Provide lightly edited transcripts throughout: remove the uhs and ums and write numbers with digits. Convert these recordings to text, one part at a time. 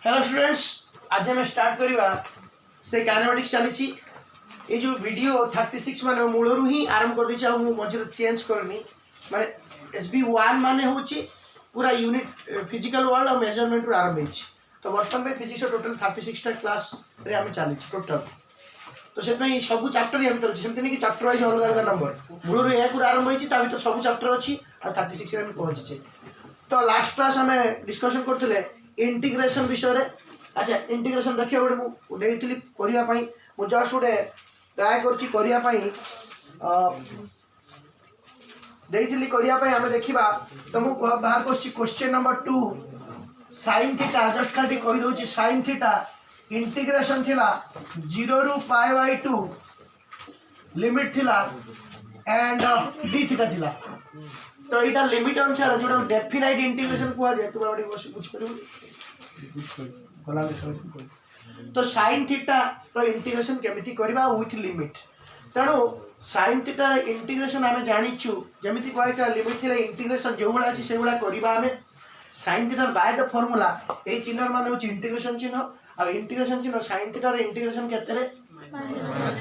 Hello students, आज हम start करवा से काइनेमेटिक्स चली। ये जो वीडियो 36 माने मूलरू ही आरंभ कर देछि। मु मझे चेंज करनी माने SB1 माने होछि पूरा यूनिट फिजिकल वर्ल्ड और मेजरमेंट रु आरंभ होछि। तो वर्तमान में फिजिक्स टोटल 36 टा क्लास रे हम चली टोटल। तो से में सब चैप्टर हम चलछि, सेमते नहीं कि चैप्टर वाइज अलग अलग नंबर मूलरू या पूरा आरंभ होछि। ता भीतर सब चैप्टर अछि और 36 रे हम पहुंची। तो लास्ट क्लास हमें डिस्कशन करथिले इंटीग्रेशन विषय रे। अच्छा, इंटीग्रेशन देखिए गोटे मुझे देइथिली करिया पई मु जस्ट गोटे ट्राई करछि करिया पई देइथिली करिया पई हमें देखिबा। तो मु बाहर करछि question number 2 sin theta. Just काटी कहि दोछि sin थीटा इंटीग्रेशन थिला 0 रु π/2 लिमिट थिला एंड d थीटा थिला। तो इटा लिमिट अनुसार जो डेफिनाइट इंटीग्रेशन कुआ जाय। तू बाडी कुछ करू तो sin थीटा रो इंटीग्रेशन केमिति करबा विथ लिमिट। तेणु sin थीटा रो इंटीग्रेशन आमे जानिछु जेमिति कहैता लिमिट थिला इंटीग्रेशन जो भला अछि से भला करबा। आमे sin theta by the formula ए चिन्ह माने होछि इंटीग्रेशन चिन्ह आ इंटीग्रेशन चिन्ह sin थीटा रो इंटीग्रेशन केते रे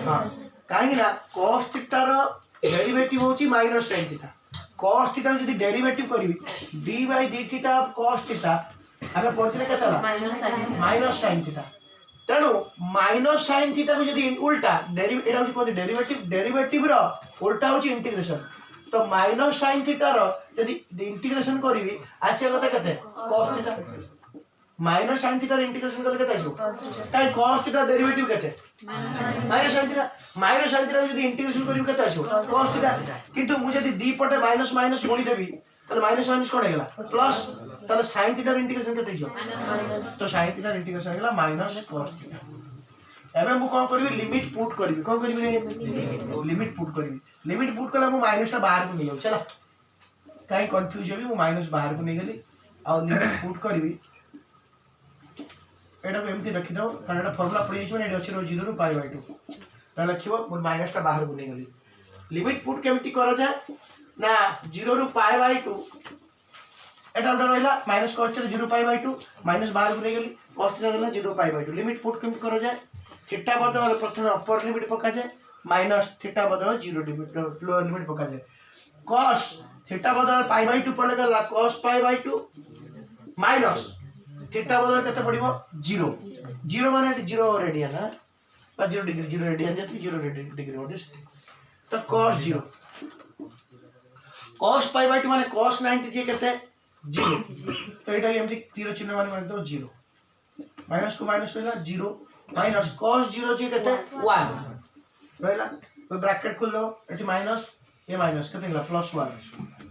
हां काहे ना cos थीटा रो डेरिवेटिव होछि minus sin theta. cos theta जदी डेरिवेटिव करबी d/d थीटा cos थीटा आगे पढ़थिले केतला माइनस sin थीटा। तेणु माइनस sin थीटा को जदी उल्टा डेरिवेटिव एटा होछि कोन डेरिवेटिव रो उल्टा होछि इंटीग्रेशन। तो माइनस sin थीटा रो जदी इंटीग्रेशन करबी आसे कते केते cos theta minus sin theta integration करले केते आइसो काई cos थीटा डेरिवेटिव केते माइनस sin थीटा जदी इंटीग्रेशन करबी केते आइसो cos थीटा। किंतु मु जदी दी पटे माइनस माइनस गुणी देबी तले माइनस माइनस कोन हेला प्लस तले sin थीटा इंटीग्रेशन केते आइसो तो sin थीटा इंटीग्रेशन हेला माइनस cos थीटा। एबे मु कोन करबी लिमिट पुट करबी कोन करबी रे लिमिट पुट करबी। लिमिट पुट कला मु माइनस ता बाहर को नै जाउ चला काई कंफ्यूज होबी। मु माइनस बाहर को नै गेली और लिमिट पुट करबी। एटा को एमती रखि दो कारण एटा फार्मूला पड़ी छै एटा अछि 0 रु π/2 त लिखिबो मु माइनस ता बाहर को नै गेली। लिमिट पुट केमती करा जाय ना 0 रु π/2 एटा उडा रहला माइनस cos थीटा 0 π/2 माइनस बाहर को नै गेली cos थीटा रहला 0 π/2। लिमिट पुट केमती करा जाय थीटा बदल प्रथम अपर लिमिट पका जाय माइनस थीटा बदल 0 लिमिट लोअर लिमिट पका जाय। cos थीटा बदल π/2 पड़ले गला cos π/2 माइनस थीटा बदल केते पड़िबो 0 0 माने 0 रेडियन है पर 0 डिग्री 0 रेडियन जति 0 डिग्री होते। तो cos 0 cos π/2 माने cos 90 जे केते 0। तो एटा एमती तीर चिन्ह माने तो 0 माइनस को माइनस होइला 0 माइनस cos 0 जे केते 1 रहला। तो ब्रैकेट खोल दो एटी माइनस ए माइनस केते होला +1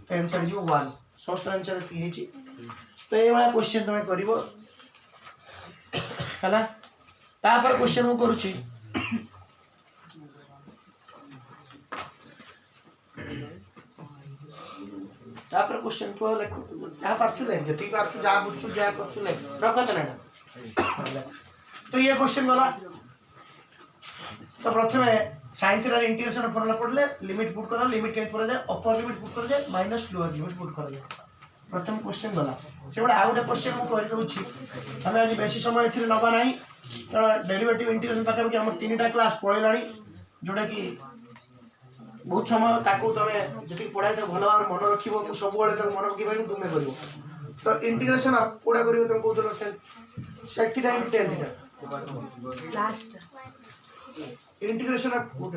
तो आंसर जो 1 सोस्ट आंसर की हेची। तो ये वाला क्वेश्चन तुम करिवो हला। तापर क्वेश्चन मु करूची तापर क्वेश्चन को लिखो जा परछु ले जति परछु जा बुझछु जा करछु ले रखत ना। तो ये क्वेश्चन वाला तो प्रथमे sin थीटा इंटीग्रेशन फॉर्मूला पढ़ले लिमिट पुट करा। लिमिट केम करा जाय अपर लिमिट पुट करा जाय माइनस लोअर लिमिट पुट करा जाय। प्रथम क्वेश्चन गला से बड़ा आउट क्वेश्चन मु कर दउछि। हमें आज बेसी समय एथिरे नबा नाही कारण डेरिवेटिव इंटीग्रेशन पाके कि हम तीनटा क्लास पढेलानी जोडा कि बहुत समय ताको तमे जति पढाई त भलो और मन रखिबो मु सब बळे त मन रखि पाइम तुमे करिवो। तो इंटीग्रेशन कोडा करिवो तुम को तो sec theta in tan theta last integration of code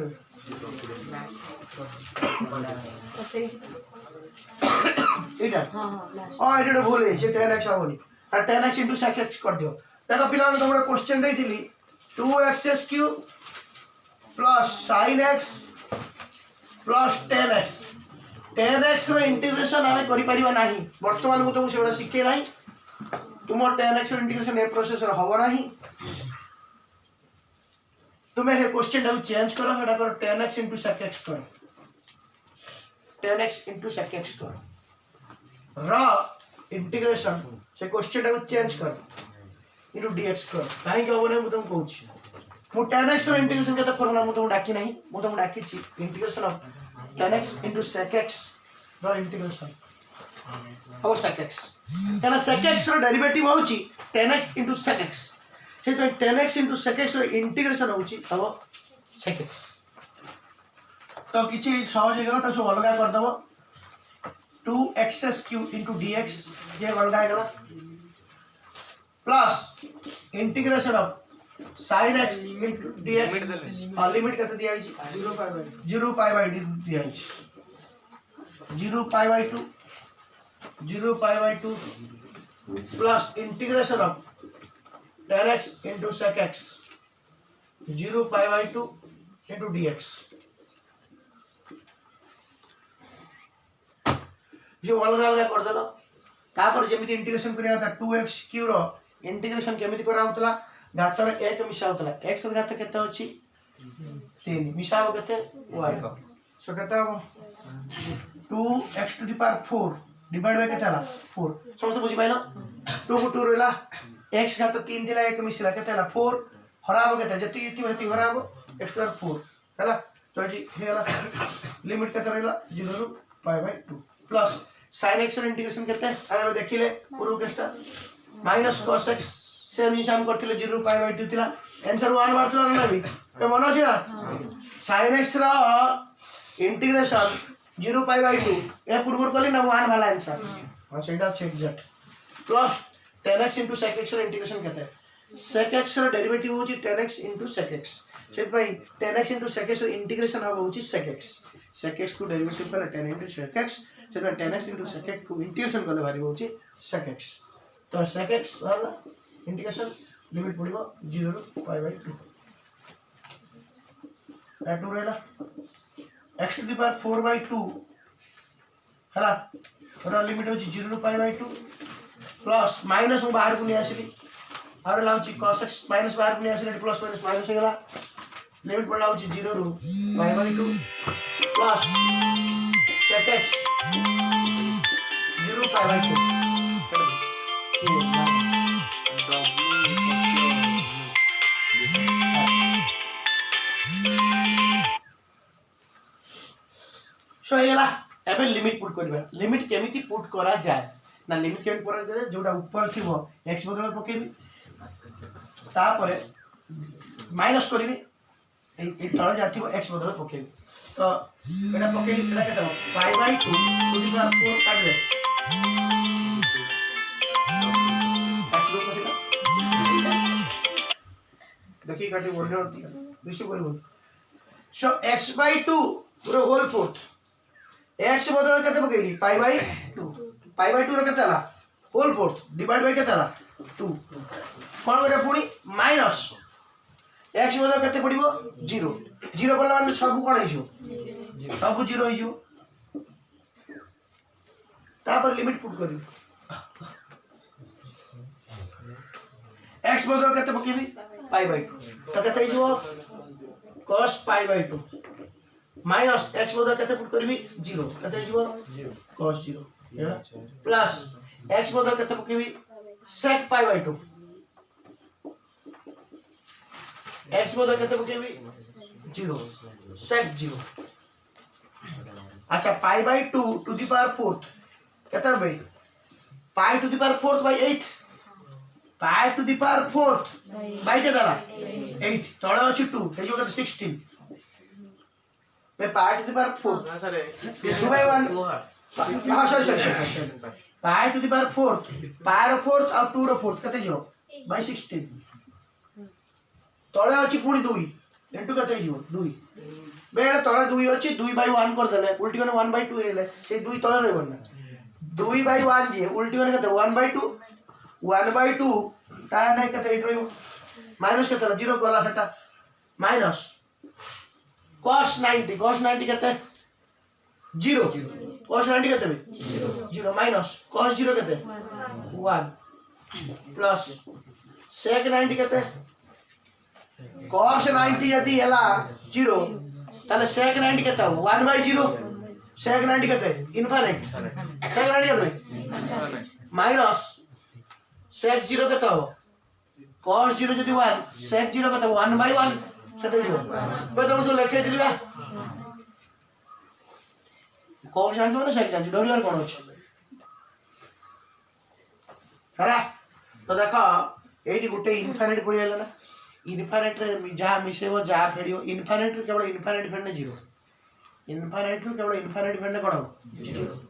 एटा हां एटा भूल है से tan x आवनी आ tan x * sec x कर दियो। देखो पिलाने तुमरा क्वेश्चन देइथिली 2x³ + sin x + tan x। tan x रो इंटीग्रेशन हमें करि परिबा नाही वर्तमान को तुम सेबडा सिखे नाही। तुम tan x रो इंटीग्रेशन ए प्रोसेस रो होबो नाही। तुम्हें हे क्वेश्चन टा चेंज करो हेडा करो tan x * sec x करो tan x * sec x करो रा इंटीग्रेशन से क्वेश्चन टा चेंज कर इनटू dx कर काहे के होबने मु तुम कहूची मु tan x रो इंटीग्रेशन केते फॉर्मूला मु तुम डाकी नाही मु तुम डाकी छी integration of tan x * sec x रो इंटीग्रेशन और sec x kana sec x रो डेरिवेटिव होची 10x into sec x से तो 10x into sec x रो इंटीग्रेशन होची तब sec x तो किछि सहज हे गला त सब अलगा कर दबो 2x cube into dx ये अलगा हे गला plus integration of sin x into dx और लिमिट कते दिया है 0 pi by 2 दिया है 0 pi by 2 0 pi by 2 plus integration of tan x into sec x 0 pi by 2 into dx जो अलग अलग कर देलो तापर जेमिति इंटीग्रेशन करिया था 2x क्यूब रो इंटीग्रेशन केमिति करा होतला घात रे 1 मिसा होतला x रो घात केते होची 3 मिसा हो केते 1 सो केते हो 2x to the power 4 divide by केते हला 4 समझ बुझी पाइलो 2 को 2 रहला x घात 3 दिला 1 मिसला केते हला 4 हराबो केते जति जति हेति हराबो x to 4 हला तो जी हेला लिमिट केते रहला 0 ରୁ pi by 2 plus sin x ର इंटीग्रेशन केते आमे देखिले पूर्व पृष्ठ माइनस cos x से निशान करथिले 0 ରୁ pi by 2 थिला आंसर 1 बारतला ना भी तो मन अछि ना sin x ର इंटीग्रेशन 0 pi by 2 ए पूर्व कली ना 1 वाला आंसर हां सेटा छै exact plus tan x into sec x ର इंटीग्रेशन केते sec x ର डेरिवेटिव होची tan x into sec x सेत भाई tan x into sec x ର इंटीग्रेशन हबो होची sec x को डेरिवेटिव पहले tan into sec x सेत भाई tan x into sec x को इंटीग्रेशन करले भारी होची sec x तो sec x वाला इंटीग्रेशन लिमिट पड़िबो 0 ରୁ pi by 2 टू रहला x to the power 4 by 2 हला और लिमिट होची 0 ରୁ pi by 2 प्लस माइनस मु बाहर को नि आसीली और लाउची cos x माइनस बाहर को नि आसीली प्लस माइनस माइनस हो गेला लिमिट पड़ा होची 0 ରୁ pi by 2 plus sec x 0 pi by 2 सो हेला एबे लिमिट पुट करबा लिमिट केमिति पुट करा जाय ना लिमिट केमिति करा जाय जोटा ऊपर थिबो x बदल पकेबी तापरे माइनस करबी ए तळे जाथिबो x बदल पकेबी तो एटा पकेबी एटा केता pi by 2 to the power 4 काट दे काट लो पछिला देखि काटी बोर्डर विशु करबो सो x by 2 पूरा होल फोर्थ x बदल केते पकेली pi by 2 रे केते हला होल फोर्थ डिवाइड बाय केते हला 2 कोन करे पुनी माइनस x बदल केते पडिबो 0 0 पडला माने सब कोन हिजो सब 0 हिजो तापर लिमिट पुट करी x बदल केते पकेली pi by 2 तो केते हिजो cos pi by 2 minus x बदल केते पुट करबी 0 केते हिजो cos 0 प्लस x बदल केते पकेबी sec pi by 2 x बदल केते पकेबी 0 sec 0 अच्छा pi by 2 to the power 4 केते भाई pi to the power 4 by 8 pi to the power 4 by केते ला 8 तळे अछि 2 हे जो केते 16 पे pi to the power 4 sir 2 by 1 हां sir pi to the power 4 pi रो 4 और 2 रो 4 कते जो by 16 तळे अछि पुनी 2 इनटू कते जो 2 बेड तळे 2 अछि 2 by 1 कर देले उल्टी कोने 1 by 2 हेले से 2 तळे रहबो ना 2 by 1 जे उल्टी कोने कते 1 by 2 1 by 2 ता नै कते इट रहबो माइनस कते 0 गला सेटा माइनस cos 90 केते 0 cos 90 केते 0 माइनस cos 0 केते 1 प्लस sec 90 केते cos 90 यदि हला 0 ताले sec 90 केते 1 by 0 sec 90 केते इनफिनिट sec 90 केते माइनस sec 0 केते हो cos 0 यदि 1 sec 0 केते 1 by 1 केते जो बेदम सो लेखे दिलिबा कौन जानछो ना sec जानछो डरियर कोन अछि हरा तो देख ये गोटे इनफाइनाइट पड़ीगला ना इनफाइनाइट रे जहाँ मिसेब जहाँ फेड़ इनफाइनाइट रू केवल इनफाइनाइट फेड़ने जीरो इनफाइनाइट रू केवल इनफाइनाइट फेड़ने कौन हम जीरो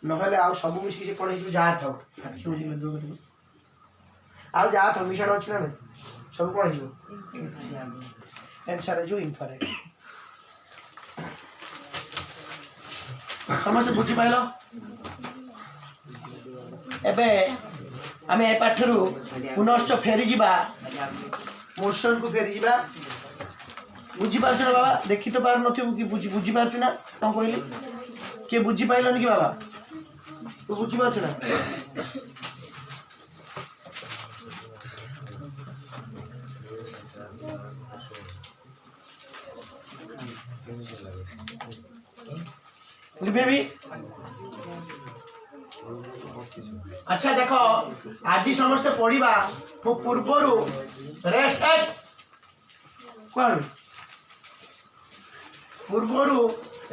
नहले आउ सब मिसिक से कौन हो जहाँ था आउ जहाँ था मिशाण अच्छी ना सब कौन हो आंसर जो इनफाइनाइट समस्त बुझी पाइल एबे आम ए पाठर पुनश्च फेरी जा मोशन को फेरी जा बुझीपार ना बाबा देखी तो पार नथु कि बुझीपार ना कौन कहली किए बुझीपारन कि बाबा तू बुझीपार ना भी अच्छा देख आज समस्ते पढ़ा मो पूर्वर रेस्ट कौन पूर्वर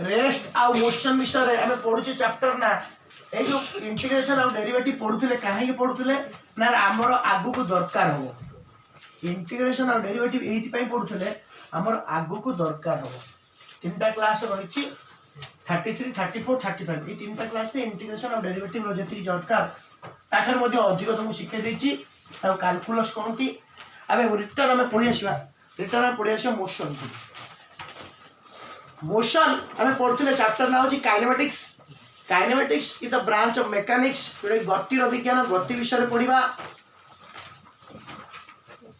रेस्ट आ मोशन विषय आम पढ़ुचे चैप्टर ना ये जो इंटीग्रेशन आ डेरिवेटिव पढ़ुले कहीं पढ़ुले ना आमर आगु को दरकार हम इंटीग्रेशन आ डेरिवेटिव ये पढ़ुले आमर आगु को दरकार हम तीन टा क्लास रही 33, 34, 35 ये तीन टा क्लास में इंटीग्रेशन और डेरिवेटिव जी दरकार ताठर अधिक तुमको शिखे देती कैलकुलस कहती आम रिटर्न आम पढ़ी आसवा रिटर्न आम पढ़ी आसवा मोशन को मोशन आम पढ़ुले चैप्टर ना हूँ kinematics is the branch of mechanics गतिर विज्ञान गति विषय पढ़ा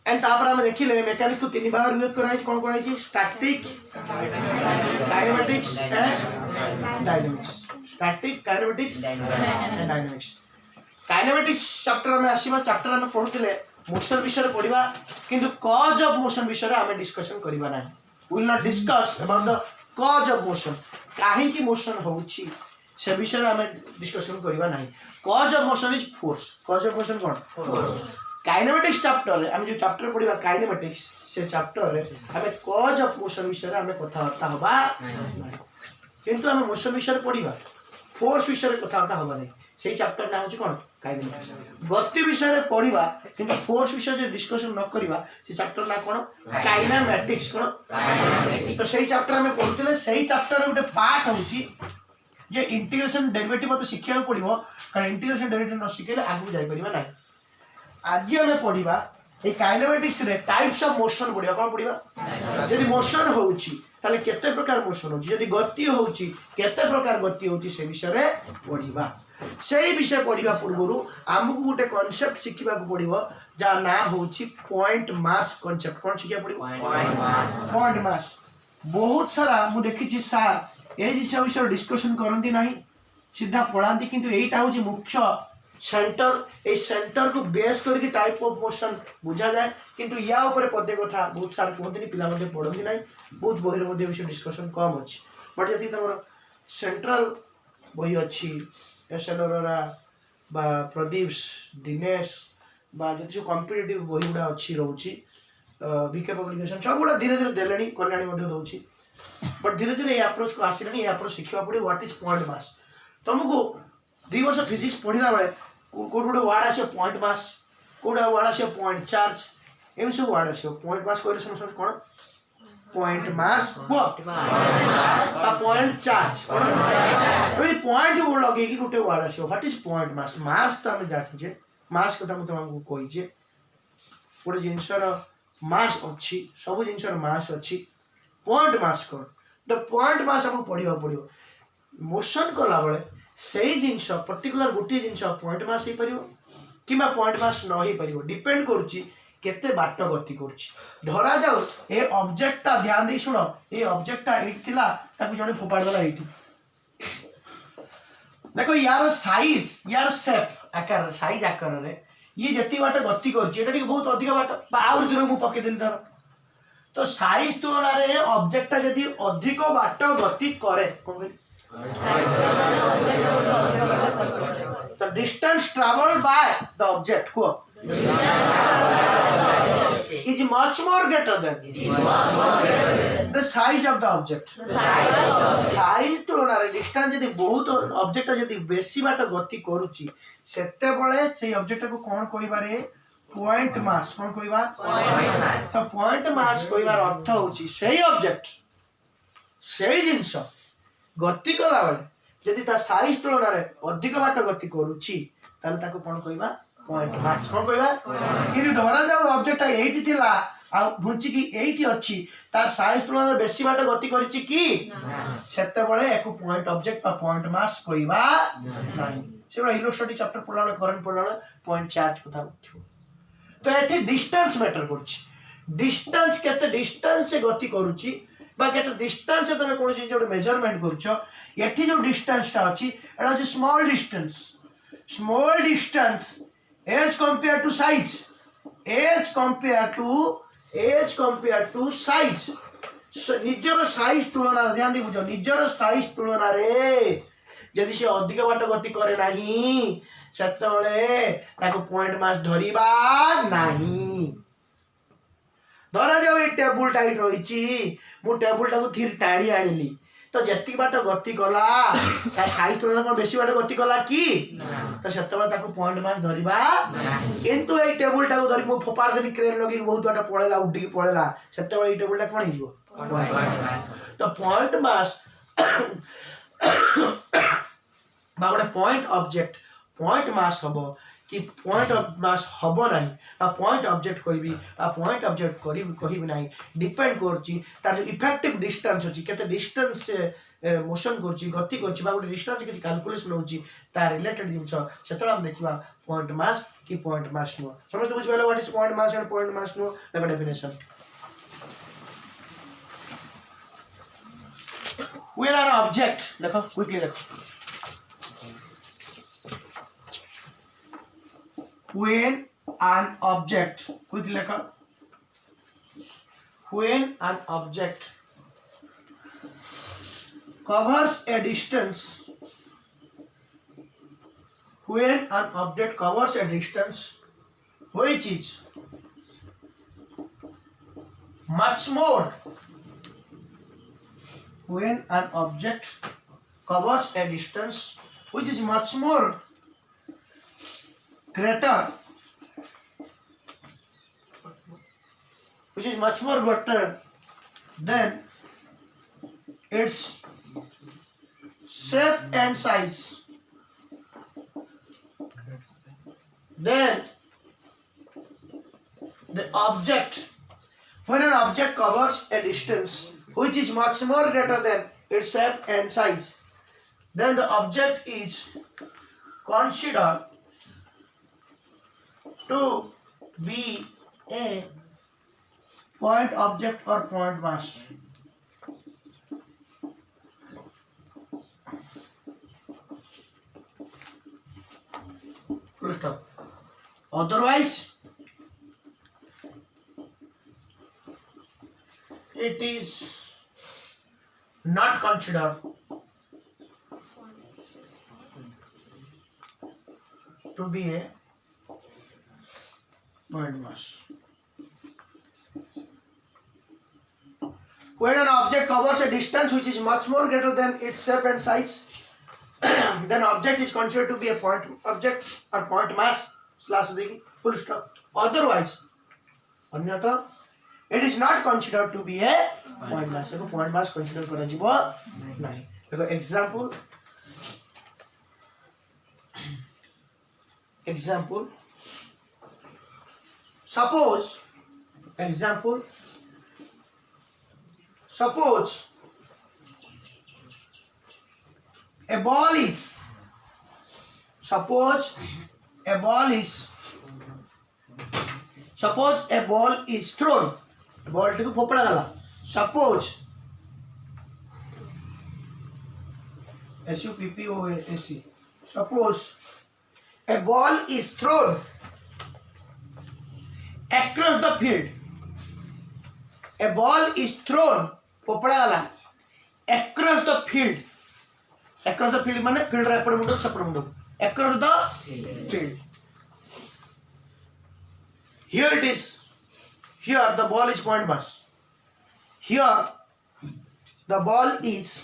एंड तापर आम देखिले मेकानिक्स को तीन भाग विभक्त कराई कौन कराई static kinematics and dynamics static kinematics and dynamics kinematics chapter में आसीबा चैप्टर में पढ़ुले मोशन विषय पढ़ा किंतु कॉज ऑफ मोशन विषय आम डिस्कशन करबा ना will not discuss about the cause of motion काहे की मोशन होउची से विषय आम डिस्कशन करबा ना cause of motion is force cause of motion कौन फोर्स काइनेमेटिक्स चैप्टर रे हम जो चैप्टर पढ़ा काइनेमेटिक्स से चैप्टर रे हमें कॉज ऑफ मोशन विषय आम कथबार्ता हवा किंतु आम मोशन विषय पढ़ा फोर्स विषय कथबार्ता हवा नहीं से चैप्टर ना हूँ कौन काइनेमेटिक्स गति विषय पढ़ा किंतु फोर्स विषय जो डिस्कशन न करवा से चैप्टर ना कौन काइनेमेटिक्स कौन तो सही चैप्टर आम पढ़ुले से चैप्टर गोटे पार्ट हूँ जे इंटीग्रेशन डेरिवेटिव मत शिखा पड़ो कारण इंटीग्रेशन डेरिवेटिव न शिखेले आगू जापर ना आज आम पढ़ा ये काइनेमेटिक्स रे टाइप्स ऑफ मोशन पढ़ा कौन पढ़ा जदि मोशन होउची ताले केते प्रकार मोशन होउची जदि गति होउची केते प्रकार गति होउची से विषय रे पढ़ा से विषय पढ़ा पूर्व आमको गोटे कॉन्सेप्ट शिखा पड़ो जहाँ ना होउची पॉइंट मास कॉन्सेप्ट कौन शिखा पड़ो पॉइंट मास बहुत सारा मु देखी सार ये विषय डिस्कशन करती ना सीधा पढ़ाती किंतु एटा होउची मुख्य सेंटर ए सेंटर को बेस करके टाइप ऑफ मोशन बुझा जाए किंतु या ऊपर पदे कथा बहुत सार कहते पिला पढ़ती ना बहुत बही विषय डिस्कशन कम अच्छी बट यदि तुम सेंट्रल बही अच्छी एस.एल. अरोरा बा प्रदीप दिनेश बा जो कॉम्पिटिटिव बही गुड़ा अच्छी रोची बीके पब्लिकेशन सब गुड़ा धीरे धीरे देले कल्याणी दौर बट धीरे धीरे ये अप्रोच को आसला ये अप्रोच शिखा पड़े व्हाट इज पॉइंट मास तुमको 2 वर्ष फिजिक्स पढ़ला बेले कौट गोटे वार्ड आस पॉइंट मास कौटे वार्ड आस पॉइंट चार्ज एम सब वार्ड आस पॉइंट मास कहले समझ कौन point mass point charge point लगे गोटे वार्ड आस what is point mass mass तो आम जाचे मास कथा मुझे तुमको कहीचे गोटे जिनसर मास अच्छी सब जिनसर मास अच्छी पॉइंट मास कौन द पॉइंट मास आमको पढ़ा पड़ो मोशन कला बेले से जिनस पर्टिकुलर गोटे जिनस पॉइंट मास हो पार कि पॉइंट मास न हो पार डिपेंड करते बाट गति करा जाऊ ए ऑब्जेक्टटा ध्यान दे शुण ये ऑब्जेक्टटा ये जड़े फोपाड़देला ये देखो यार साइज यार शेप आकार साइज आकार रे ये जति बाट गति कर बहुत अधिक बाट आउर दूर मुझे पकईदेली तार तो साइज तुलन ऑब्जेक्टटा जदि अधिक बाट गति करे कौन the distance traveled by the object is much more greater than the size of the object. Size तुलना रे distance यदि बहुत ऑब्जेक्ट यदि बेसी बाट गति करूची सेते बळे से ऑब्जेक्ट को कोन कहि बारे पॉइंट मास कौन कहबा तो पॉइंट मास कहबार अर्थ होची सेही ऑब्जेक्ट सेही जिंस गति कला बेले जदि ता साइज तुलना रे अधिक बाट गति करूची ताले ताको कोन कहबा पॉइंट मास कोन कहबा कि धरा जाऊ ऑब्जेक्ट एठी थिला आ घुंची की एठी अछि तार साइज तुलना रे बेसी बाट गति करिछि कि सेते बळे एको पॉइंट ऑब्जेक्ट बा पॉइंट मास कहबा नाही सेबा इलेक्ट्रोस्टैटिक चैप्टर पढला करंट पढला पॉइंट चार्ज कथा उठियो तो एठी डिस्टेंस मैटर करछि डिस्टेंस केते डिस्टेंस से गति करूछि बा केते डिस्टेंस से तमे कोनसी जोड मेजरमेंट करछो एठी जो डिस्टेंस ता अछि एटा अछि small distance as compare to size as compare to size निजर साइज तुलना ध्यान दे बुझो निजर साइज तुलना रे यदि से अधिक बाट गति करे नाही सेतबेले ताको पॉइंट मास धरिबा नाही धरा जाऊ ए टेबल टाइट रहिछि मु टेबल टाको थिर टाणी आनिली तो जति बाट गति कला ता साइज तुलना कोन बेसी बाट गति कला कि तो सेतबेले ताको पॉइंट मास धरिबा किंतु ए टेबल टाको धरि मु फोपार देली क्रेन लगी बहुत बाट पळेला उड्डी पळेला सेतबेले ए टेबल टा कोन हिजो तो पॉइंट मास बा गोटे पॉइंट मास हबो कि पॉइंट मास हबो नाही आ पॉइंट ऑब्जेक्ट कहबी आ पॉइंट ऑब्जेक्ट कहबी नाही डिपेंड करची तार इफेक्टिव डिस्टेंस होची केते डिस्टेंस से मोशन करची गति करची बा गोटे डिस्टेंस किछि कैलकुलेशन होची ता रिलेटेड जिंस सेतरा हम देखिबा पॉइंट मास कि पॉइंट मास नो समझ बुझ भेलो what is point mass and point mass know the definition when an object देखो क्विकली देखो when an object quickly lekha when an object covers a distance when an object covers a distance which is much more when an object covers a distance which is much more greater than its shape and size then the object when an object covers a distance which is much more greater than its shape and size then the object is considered to be a point object or point mass. Full stop. Otherwise, it is not considered to be a point mass. When an object covers a distance which is much more greater than its shape and size, then object is considered to be a point object or point mass. Slash देगी full stop. Otherwise, अन्यथा it is not considered to be a point mass. देखो point mass consider करा जीवो नहीं. देखो example. Suppose a ball is thrown. A ball टिको फोपड़ा गला. Suppose SUPPOAC. Suppose a ball is thrown across the field. A ball is thrown फोपड़ा गला across the field. Across the field माने field रे एपड़ मुंडो सेपड़ मुंडो. Across the field. Here it is. Here the ball is point mass. Here the ball is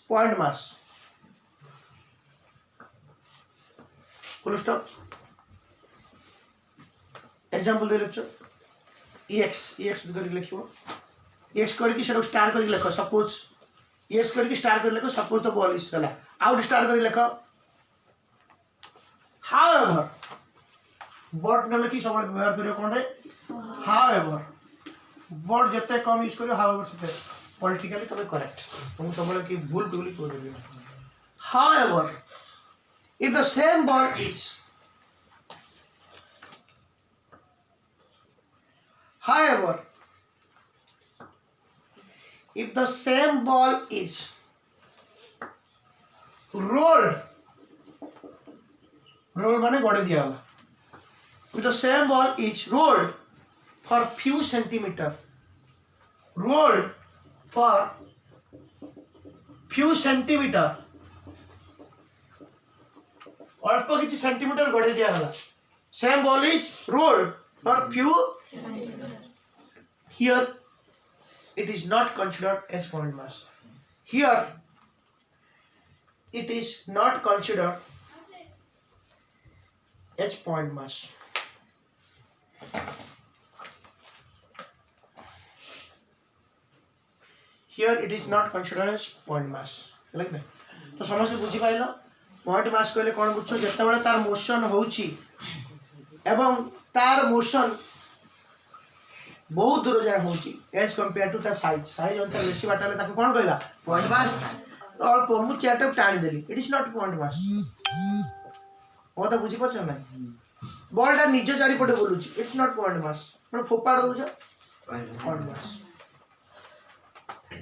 point mass. Full stop example दे लेचो X करके लिखिबो x करके सेटा star करके लिखो सपोज एक्स करके स्टार करके लिखो सपोज द बॉल इज गला आउट स्टार करके लिखो हाउएवर बट न लिखि सब व्यवहार करियो कोन रे हाउएवर बट जते कम यूज करियो हाउएवर से पॉलिटिकली तबे करेक्ट तुम सब की भूल बोली को देबे however if the same ball is however if the same ball is roll माने गड़े दिया वाला if the same ball is rolled for few centimeter rolled for few centimeter अल्प किसी सेंटीमीटर गड़े दिया वाला same ball is rolled for few here it is not considered as point mass. Here it is not considered as point mass. Here it is not considered as point mass. like that. तो समझ बुझी pile point mass कहले कोन बुझो जते बेले तार motion होउची एवं तार मोशन बहुत दूर जाए होउची as compare to the size अनुसार बेसी बाटले ताको कोन कहला पॉइंट मास और पमु चैट टाणी देली it is not point mass ओ त बुझी पछ नै बॉल ता निजे चारि पटे बोलुची इट्स नॉट पॉइंट मास मतलब फोपाड़ दोछ point mass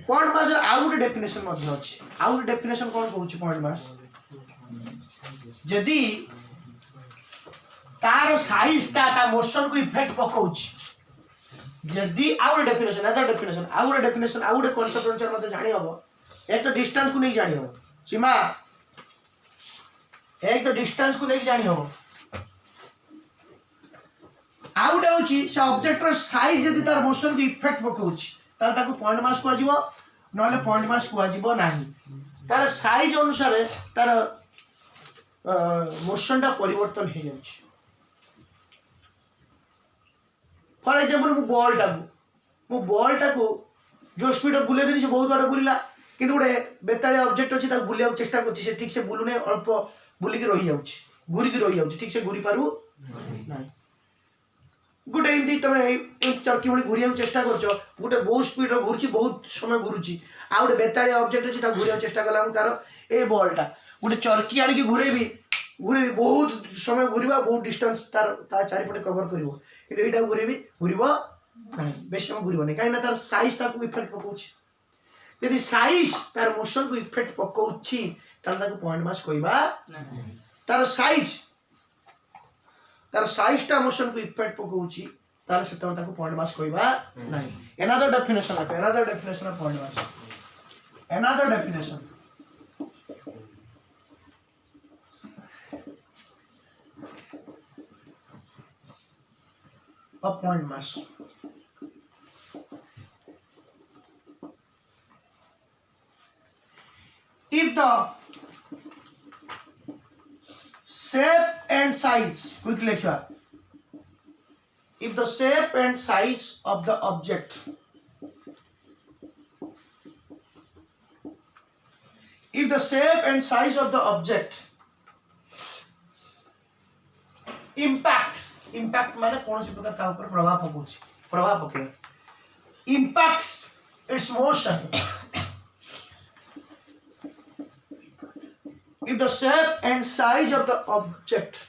point mass out definition मध्ये अछि आउट डेफिनेशन कोन कहउची पॉइंट मास जदी तार साइज ता मोशन को इफेक्ट पकाउची जदी आउट डेफिनेशन आउट कांसेप्ट अनुसार मते जानि हबो एक तो डिस्टेंस को नहीं जानि हबो सीमा एक तो डिस्टेंस को नहीं जानि हबो आउट होची से ऑब्जेक्ट रो साइज जदी तार मोशन को इफेक्ट पकाउची तार ताको पॉइंट मास को आजिवो नले पॉइंट मास को आजिवो नाही तार साइज अनुसार तार मोशन टा परिवर्तन हो जाउची फॉर एग्जांपल मु बॉल टा को जो स्पीड बुले देनी से बहुत बड़ा बुलिला किंतु गोटे बेताळी ऑब्जेक्ट अछि ता बुलिया चेष्टा करछि से ठीक से बुलुने अल्प बुली के रही जाउची घुरी के रही जाउची ठीक से घुरी पारु नाही गोटे एमती तमे चरकी भली घुरिया चेष्टा करछो गोटे बहुत स्पीड रो घुरछि बहुत समय घुरुछि आ गोटे बेताळी ऑब्जेक्ट अछि ता घुरिया चेष्टा कला तार ए बॉल टा गोटे चरकी आनी के घुरे बहुत समय घुरबा बहुत डिस्टेंस तार ता चारिपटे कवर करिवो किंतु एटा घुरबो नहीं बेसी समय घुरबो नहीं काइना तार साइज ताको इफेक्ट पकोछि यदि साइज तार मोशन को इफेक्ट पकोछि तार ताको पॉइंट मास कहबा नहीं तार साइज ता मोशन को इफेक्ट पकोछि तार सेता ताको पॉइंट मास कहबा नहीं another definition of point mass another definition of point mass. If the shape and size, quickly लिखिए, if the shape and size of the object, if the shape and size of the object impact माने कौन सी प्रकार ता ऊपर प्रभाव पके impacts its motion if the shape and size of the object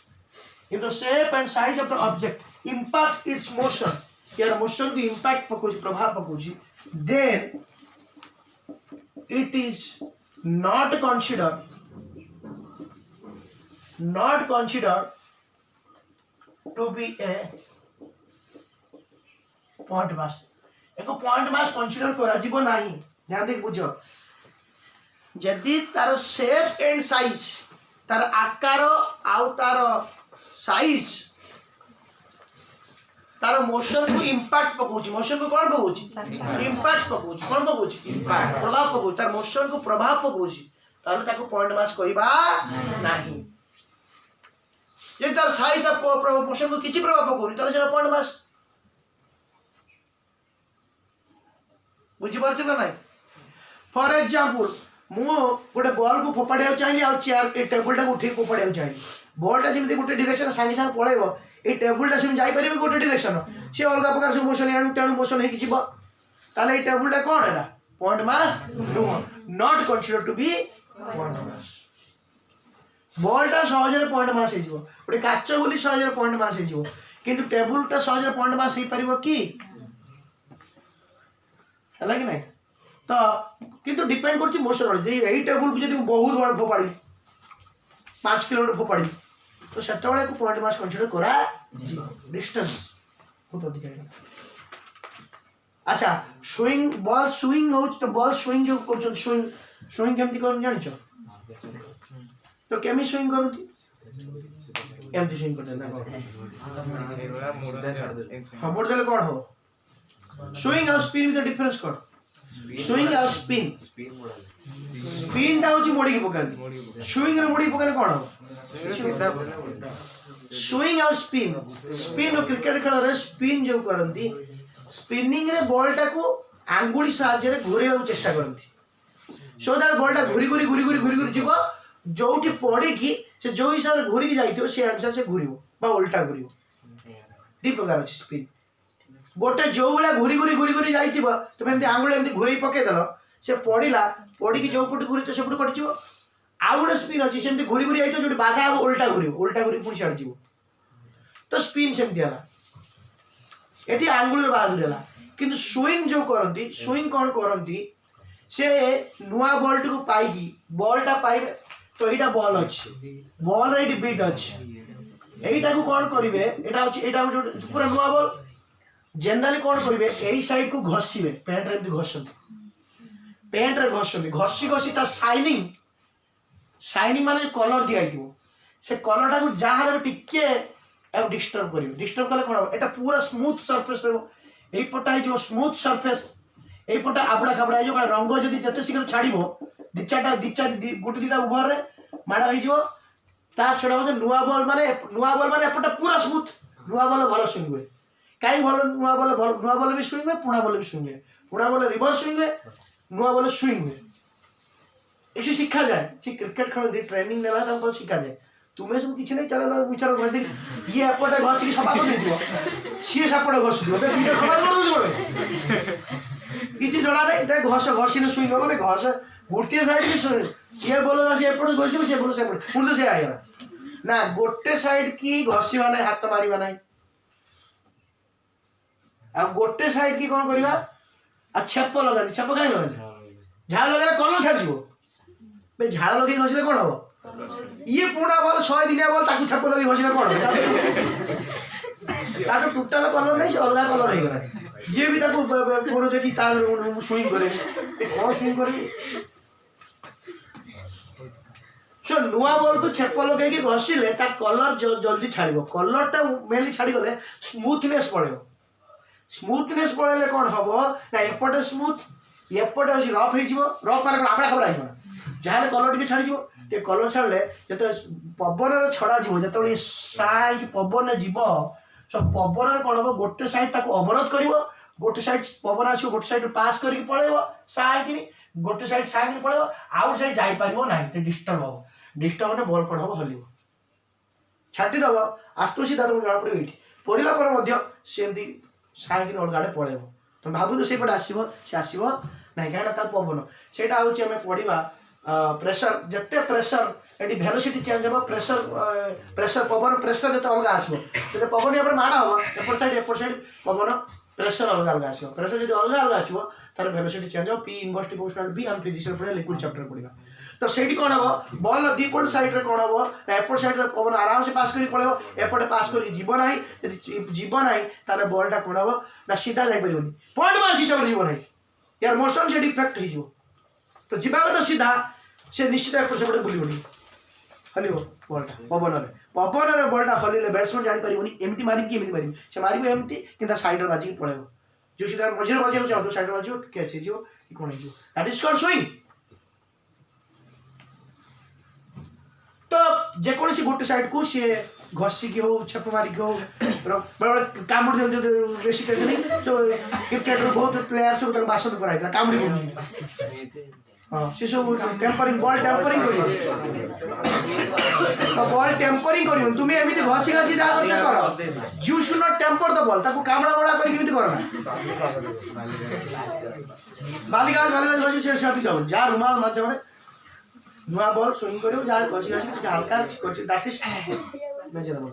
impacts its motion यार motion को impact पकोची प्रभाव पकोची then it is not considered to be a point mass echo point mass consider करा जीवो नाही ध्यान दे बुझो जदी तार शेप एंड साइज तार आकार आउ तार साइज तार मोशन को इंपैक्ट पकोची मोशन को कोन पकोची इंपैक्ट पकोची कोन पकोची इंपैक्ट प्रभाव पकोची तार मोशन को प्रभाव पकोची ताले ताको पॉइंट मास कहबा नाही जे तार साइज मोशन को किसी प्रभाव पकौनी ताले सेटा पॉइंट मास बुझी पारछ ना नहीं फॉर एग्जांपल मु गोटे बॉल को फोपाड़िया चाहिए आ चेयर ए टेबल टा उठे फोपाड़िया चाहिए बॉल टा जमी गोटे डायरेक्शन सांगे सांगे पळेबो ए टेबल टा से जाई परिबे गोटे डायरेक्शन से अलग प्रकार से मोशन एणु तेणु मोशन हे किछि ताले ए टेबल टा कोन हैला point mass no not consider to be point mass ball टा सहज रे पॉइंट मास हे जिवो गोटे काच बोली सहज रे पॉइंट मास हे जिवो किंतु टेबल टा सहज रे पॉइंट मास हे परिबो की हैला कि नहीं तो किंतु डिपेंड करछि मोशन रे एई टेबल को जदि बहुत बड़ फोपाड़ी 5 किलोमीटर फोपाड़ी तो सेते बेले को पॉइंट मास कंसीडर करा डिस्टेंस बहुत अधिक है। अच्छा स्विंग बॉल स्विंग हो तो बॉल स्विंग जो कर स्विंग स्विंग केमती कर जान छ तो केमी स्विंग करती एमती स्विंग करते ना हां मोड़ देले कोन हो स्विंग और स्पिन में डिफरेंस कर स्विंग और स्पिन स्पिन टा होची मोड़ी के पकानी स्विंग रे मोड़ी पकाने कोन हो स्विंग और स्पिन स्पिन और क्रिकेट खेल रे स्पिन जो करंती स्पिनिंग रे बॉल टा को आंगुली साहाय्य रे घुरेवा चेष्टा करंती सो दैट बॉल टा घुरी घुरी घुरी घुरी घुरी घुरी जीवो जोठी पड़े कि से जो हिसाब रे घुरी जाइथिबो से अनुसार से घुरिबो बा उल्टा घुरिबो दी प्रकार अछि स्पिन गोटे जो वाला घुरी घुरी घुरी घुरी जाइथिबो तमे एमती आंगुली एमती घुरी पके देलो से पड़िला पड़ी कि जो पट घुरी तो सेपट कटजिवो आउ गोटे स्पिन अछि सेमती घुरी घुरी जाइतो जोटी बाधा उल्टा घुरी पुणी छाड़ जीवो तो स्पिन सेमती हला एटी आंगुली बाहर देला किंतु स्विंग जो करंती स्विंग कोन करंती से नुआ बॉल को पाइकी बॉल टा पाइबे तो एटा बॉल अछि बॉल रे एटी बीट अछि एटा को कोन करिवे एटा अछि एटा पूरा नुआ बॉल जनरली कोन करिवे एई साइड को घसीबे पैंट रे एमती घसंती पैंट रे घसंती घसी घसी ता शाइनिंग शाइनिंग माने कलर दिया आइतो से कलर टा को जहां रे टिके अब डिस्टर्ब करिवे डिस्टर्ब कले कोन एटा पूरा स्मूथ सरफेस रहबो एई पटा हे जो स्मूथ सरफेस एई पटा आबडा खाबडा जो रंग जदी जते शीघ्र छाड़िबो दिचाटा गुटी दिटा उभर रे माडा हे जो ता छोडा मते नुआ बॉल माने एपटा पूरा स्मूथ नुआ बॉल भलो स्विंग हुए काई भलो नुआ बॉल भी स्विंग हुए पुणा बॉल भी स्विंग हुए पुणा बॉल रिवर्स स्विंग हुए नुआ बॉल स्विंग हुए ऐसे सीखा जाए सी क्रिकेट खेल दी ट्रेनिंग नेला त हमको सीखा जाए तुम्हें सब किछ नहीं चला विचार कर दे ये एपटे घस की सफा कर देथिबो सी सापटे घस दिबो बे वीडियो सफा कर दउबो किछि जणा रे दे घस घसी ने स्विंग होबे घस गोटे साइड की स्विंग ये बोलो ना से एपटे घसिबो से बोलो से एपटे पुण से आइला ना गोटे साइड की घसी माने हाथ मारिबा नाही आ गोटे साइड की कोन करबा आ छेप लगा छेप काई लगा झाड़ लगा कलर छाड़ जीवो बे झाड़ लगे घसले कोन हो ये पुणा बॉल 6 दिनिया बॉल ताकू छाप लगी घसले कोन ताटो टोटल कलर नहीं से अलग कलर हे गला ये भी ताकू करो जे कि ता स्विंग करे कोन स्विंग करे सो नुआ बॉल को छेप लगे कि घसिले ता कलर जल्दी छाड़िबो कलर टा मेनली छाड़ी गले स्मूथनेस पड़ेबो स्मूथनेस पड़ेले कोन हबो ना एपटे स्मूथ एपटे अछि रफ हे जिवो रफ माने आबडा खबडा हिबो जहां कलर टिके छाड़ी जिवो ते कलर छाड़ले जते पवन रे छडा जिवो जते साइ पवन जिवो सब पवन रे कोन हबो गोटे साइड ताको अवरोध करिवो गोटे साइड पवन आसीबो गोटे साइड पास करके पळेबो साइ कि गोटे साइड साइ कि पळेबो आउट साइड जाई परिबो नाही ते डिस्टर्ब हो डिस्टर्ब ने बॉल कोन हबो हलिबो छाटी दबो आस्तो सीधा तुम जणा पड़िबो इठी पड़िला पर मध्य सेमती साइ कि अलग आडे पळेबो तुम भाबु से पड आसीबो से आसीबो नाही काना ता पवन सेटा होची हमें पढिबा प्रेशर जत्ते प्रेशर एडी वेलोसिटी चेंज हो प्रेशर पवन प्रेशर जते अलग आसीबो जते पवन यहाँ माड़ा हो एपर साइड पवन प्रेशर अलग अलग आसीबो प्रेशर जदी अलग अलग आसीबो तार वेलोसिटी चेंज हो पी इनवर्स प्रोपोर्शनल बी हम फिजिक्स रे पढे लिक्विड चैप्टर पढिबा तो सेठी कोन हो बॉल दीपट साइड रे कोन हो एपर साइड रे पवन आराम से पास करी पळेबो एपटे पास करी जीवन नाही यदि जीवन नाही तारे बॉल टा कोन हो ना सीधा जाई परिबोनी पॉइंट मास हिसाब रे जीवन नाही यार मोशन से डिफेक्ट ही जो तो जीवा तो सीधा से निश्चित एपट सेपट बुलिबोनी हलिबो बॉलटा पवन रे बॉलटा हलिले बैट्समैन जानि परिबोनी एमती मारिबी कि एमती मारिबी से मारिबो एमती किंतु साइड रे बाजी पळेबो जो सीधा मझिरे बाजी हो तो साइड रे बाजी कैच ही जो कि कोन ही जो दैट इज कॉल्ड स्विंग तो जेकोसी गोटे साइड को सी घषिकी हो छेप मारिकी हो बड़े कामुड़ी दिखते बेसिकली जो क्रिकेट बहुत प्लेयर सब बासन कराई कामुड़ी हाँ से सब टेम्परिंग बॉल टेम्परिंग तो बॉल टेम्परिंग करियो तुम एमिति घसी घसी जा करते कर you should not tamper the ball ताको कामड़ा मोड़ा कर केमिति करना बालिका घसी से शॉट जाओ जा रुमाल माध्यम रे नुआ बॉल स्विंग करियो जा घसी घसी टिके हल्का करछि दैट इज मेजरेबल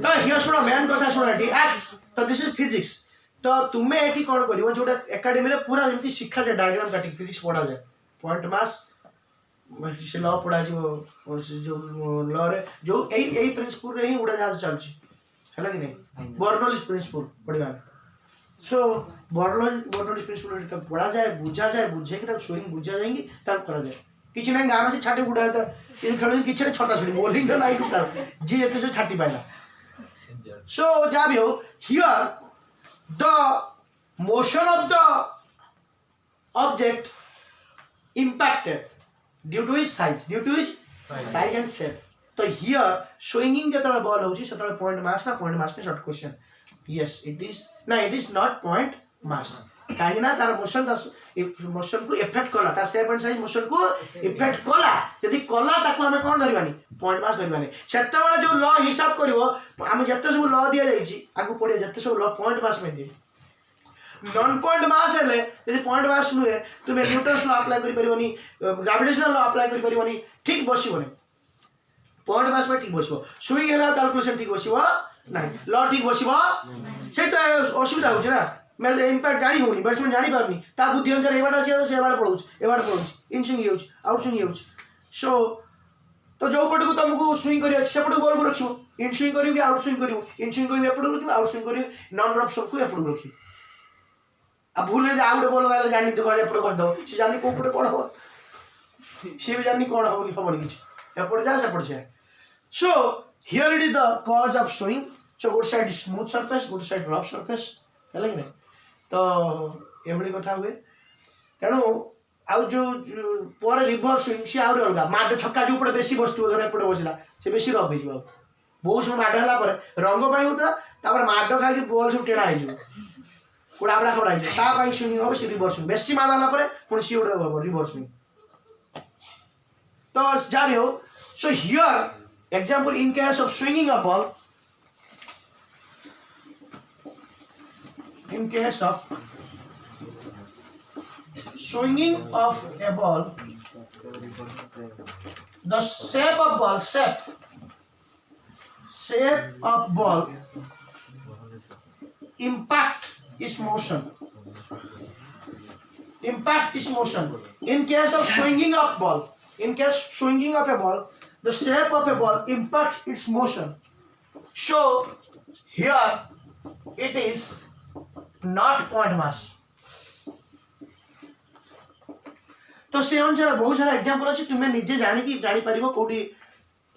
तो हियर सुनो मैन कथा सुनो एटी तो दिस इज फिजिक्स तो तुमे एटी कोन करिवो जोटा एकेडमी रे पूरा एमिति शिक्षा जे डायग्राम काटी फिजिक्स पढ़ा जाय पॉइंट मास से लॉ पढ़ा जो लॉ रे जो एई प्रिंसिपल रे ही उड़ा जहाज चलछि हैला कि नहीं बर्नौलीज प्रिंसिपल पढ़िबा सो बर्नौलीज प्रिंसिपल रे तब पढ़ा जाए बुझा जाए बुझे कि तब स्विंग बुझा जाएंगी तब करा जाए किछि नहीं गाना से छाटे उड़ा तो ये खेल किछि रे छोटा छोटी बॉलिंग तो नहीं टूटा जी एते जो छाटी पाइला सो जा भी हो here the motion of the object impacted due to its size and shape तो here swinging जतरा बॉल होची सतरा पॉइंट मास ने short question yes it is not point मास काहे ना तार मोशन को इफेक्ट कला तार शेप एंड साइज मोशन को इफेक्ट कला यदि कला ताको हमें कोन धरिबानी पॉइंट मास धरिबानी सेते बेले जो लॉ हिसाब करिवो हम जत्ते सब लॉ दिया जाईची आगु पड़िया जत्ते सब लॉ पॉइंट मास में दे नॉन पॉइंट मास हेले यदि पॉइंट मास नुहे तुमे न्यूटन्स लॉ अप्लाई करि परिबोनी ग्रेविटेशनल लॉ अप्लाई करि परिबोनी ठीक बसिबोनी पॉइंट मास में ठीक बसिबो स्विंग हेला कैलकुलेशन ठीक बसिबो नाही लॉ ठीक बसिबो से तो असुविधा होछ ना मैं इंपैक्ट जानी होनी बैट्समैन जानी पारनी ता बुद्धि अनुसार एबाडा से एबाडा पळुछ inswing use outswing use so तो जो पट को तुमको स्विंग करियो सेपट बॉल को रखियो इन स्विंग करियो कि आउट स्विंग करियो इन स्विंग को एपट रखियो आउट स्विंग करियो नॉन ड्रॉप सब को एपट रखियो अब भूल जे आउट बॉल रहले जानी तो एपट कर दो से जानी को पट कोन हो से भी जानी कोन हो कि खबर किछ एपट जा सेपट से so here it is the cause of swing so good side smooth surface good side rough surface है कि नहीं तो एभली कथा हुए तेणु आउ जो पर रिवर्स स्विंग से आउरी अलग माड छक्का जो पड़े बेसी बस्तु धर एपटे बसला से बेसी रफ हो बहुत समय माड हला रंग पाई होता तापर माड खाई बॉल सब टेढ़ा हो कुड़ाबड़ा खबड़ा हो स्विंग हम से रिवर्स स्विंग बेसी माड हला पुणी सी गोटे हम रिवर्स स्विंग तो जा भी हो so here example in case of swinging a ball in case of swinging of a ball the shape of ball impact is motion in case of swinging of ball the shape of a ball impacts its motion so here it is not point mass तो से अनुसार बहुत सारा example अछि तुमे निजे जानि परिबो कोडी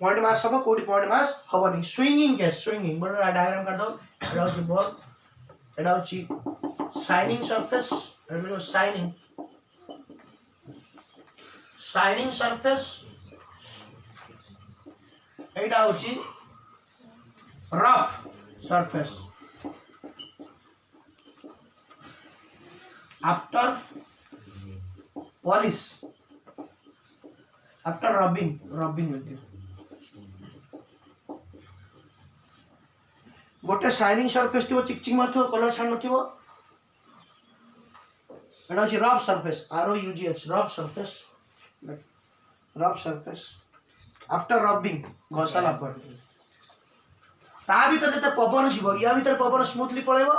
पॉइंट मास हबो कोडी पॉइंट मास हबोनी स्विंगिंग के स्विंगिंग बड़ा डायग्राम कर दो एडा अछि बॉल एडा अछि शाइनिंग सरफेस एडा शाइनिंग सरफेस एडा अछि rough surface after polish after rubbing with you गोटे शाइनिंग सरफेस थी चिकचिक मार कलर छाड़ नथिबो एटा अछि rough surface ROUGH rough surface after rubbing घसाला पर ता भीतर जते पवन छिबो या भीतर पवन स्मूथली पळेबो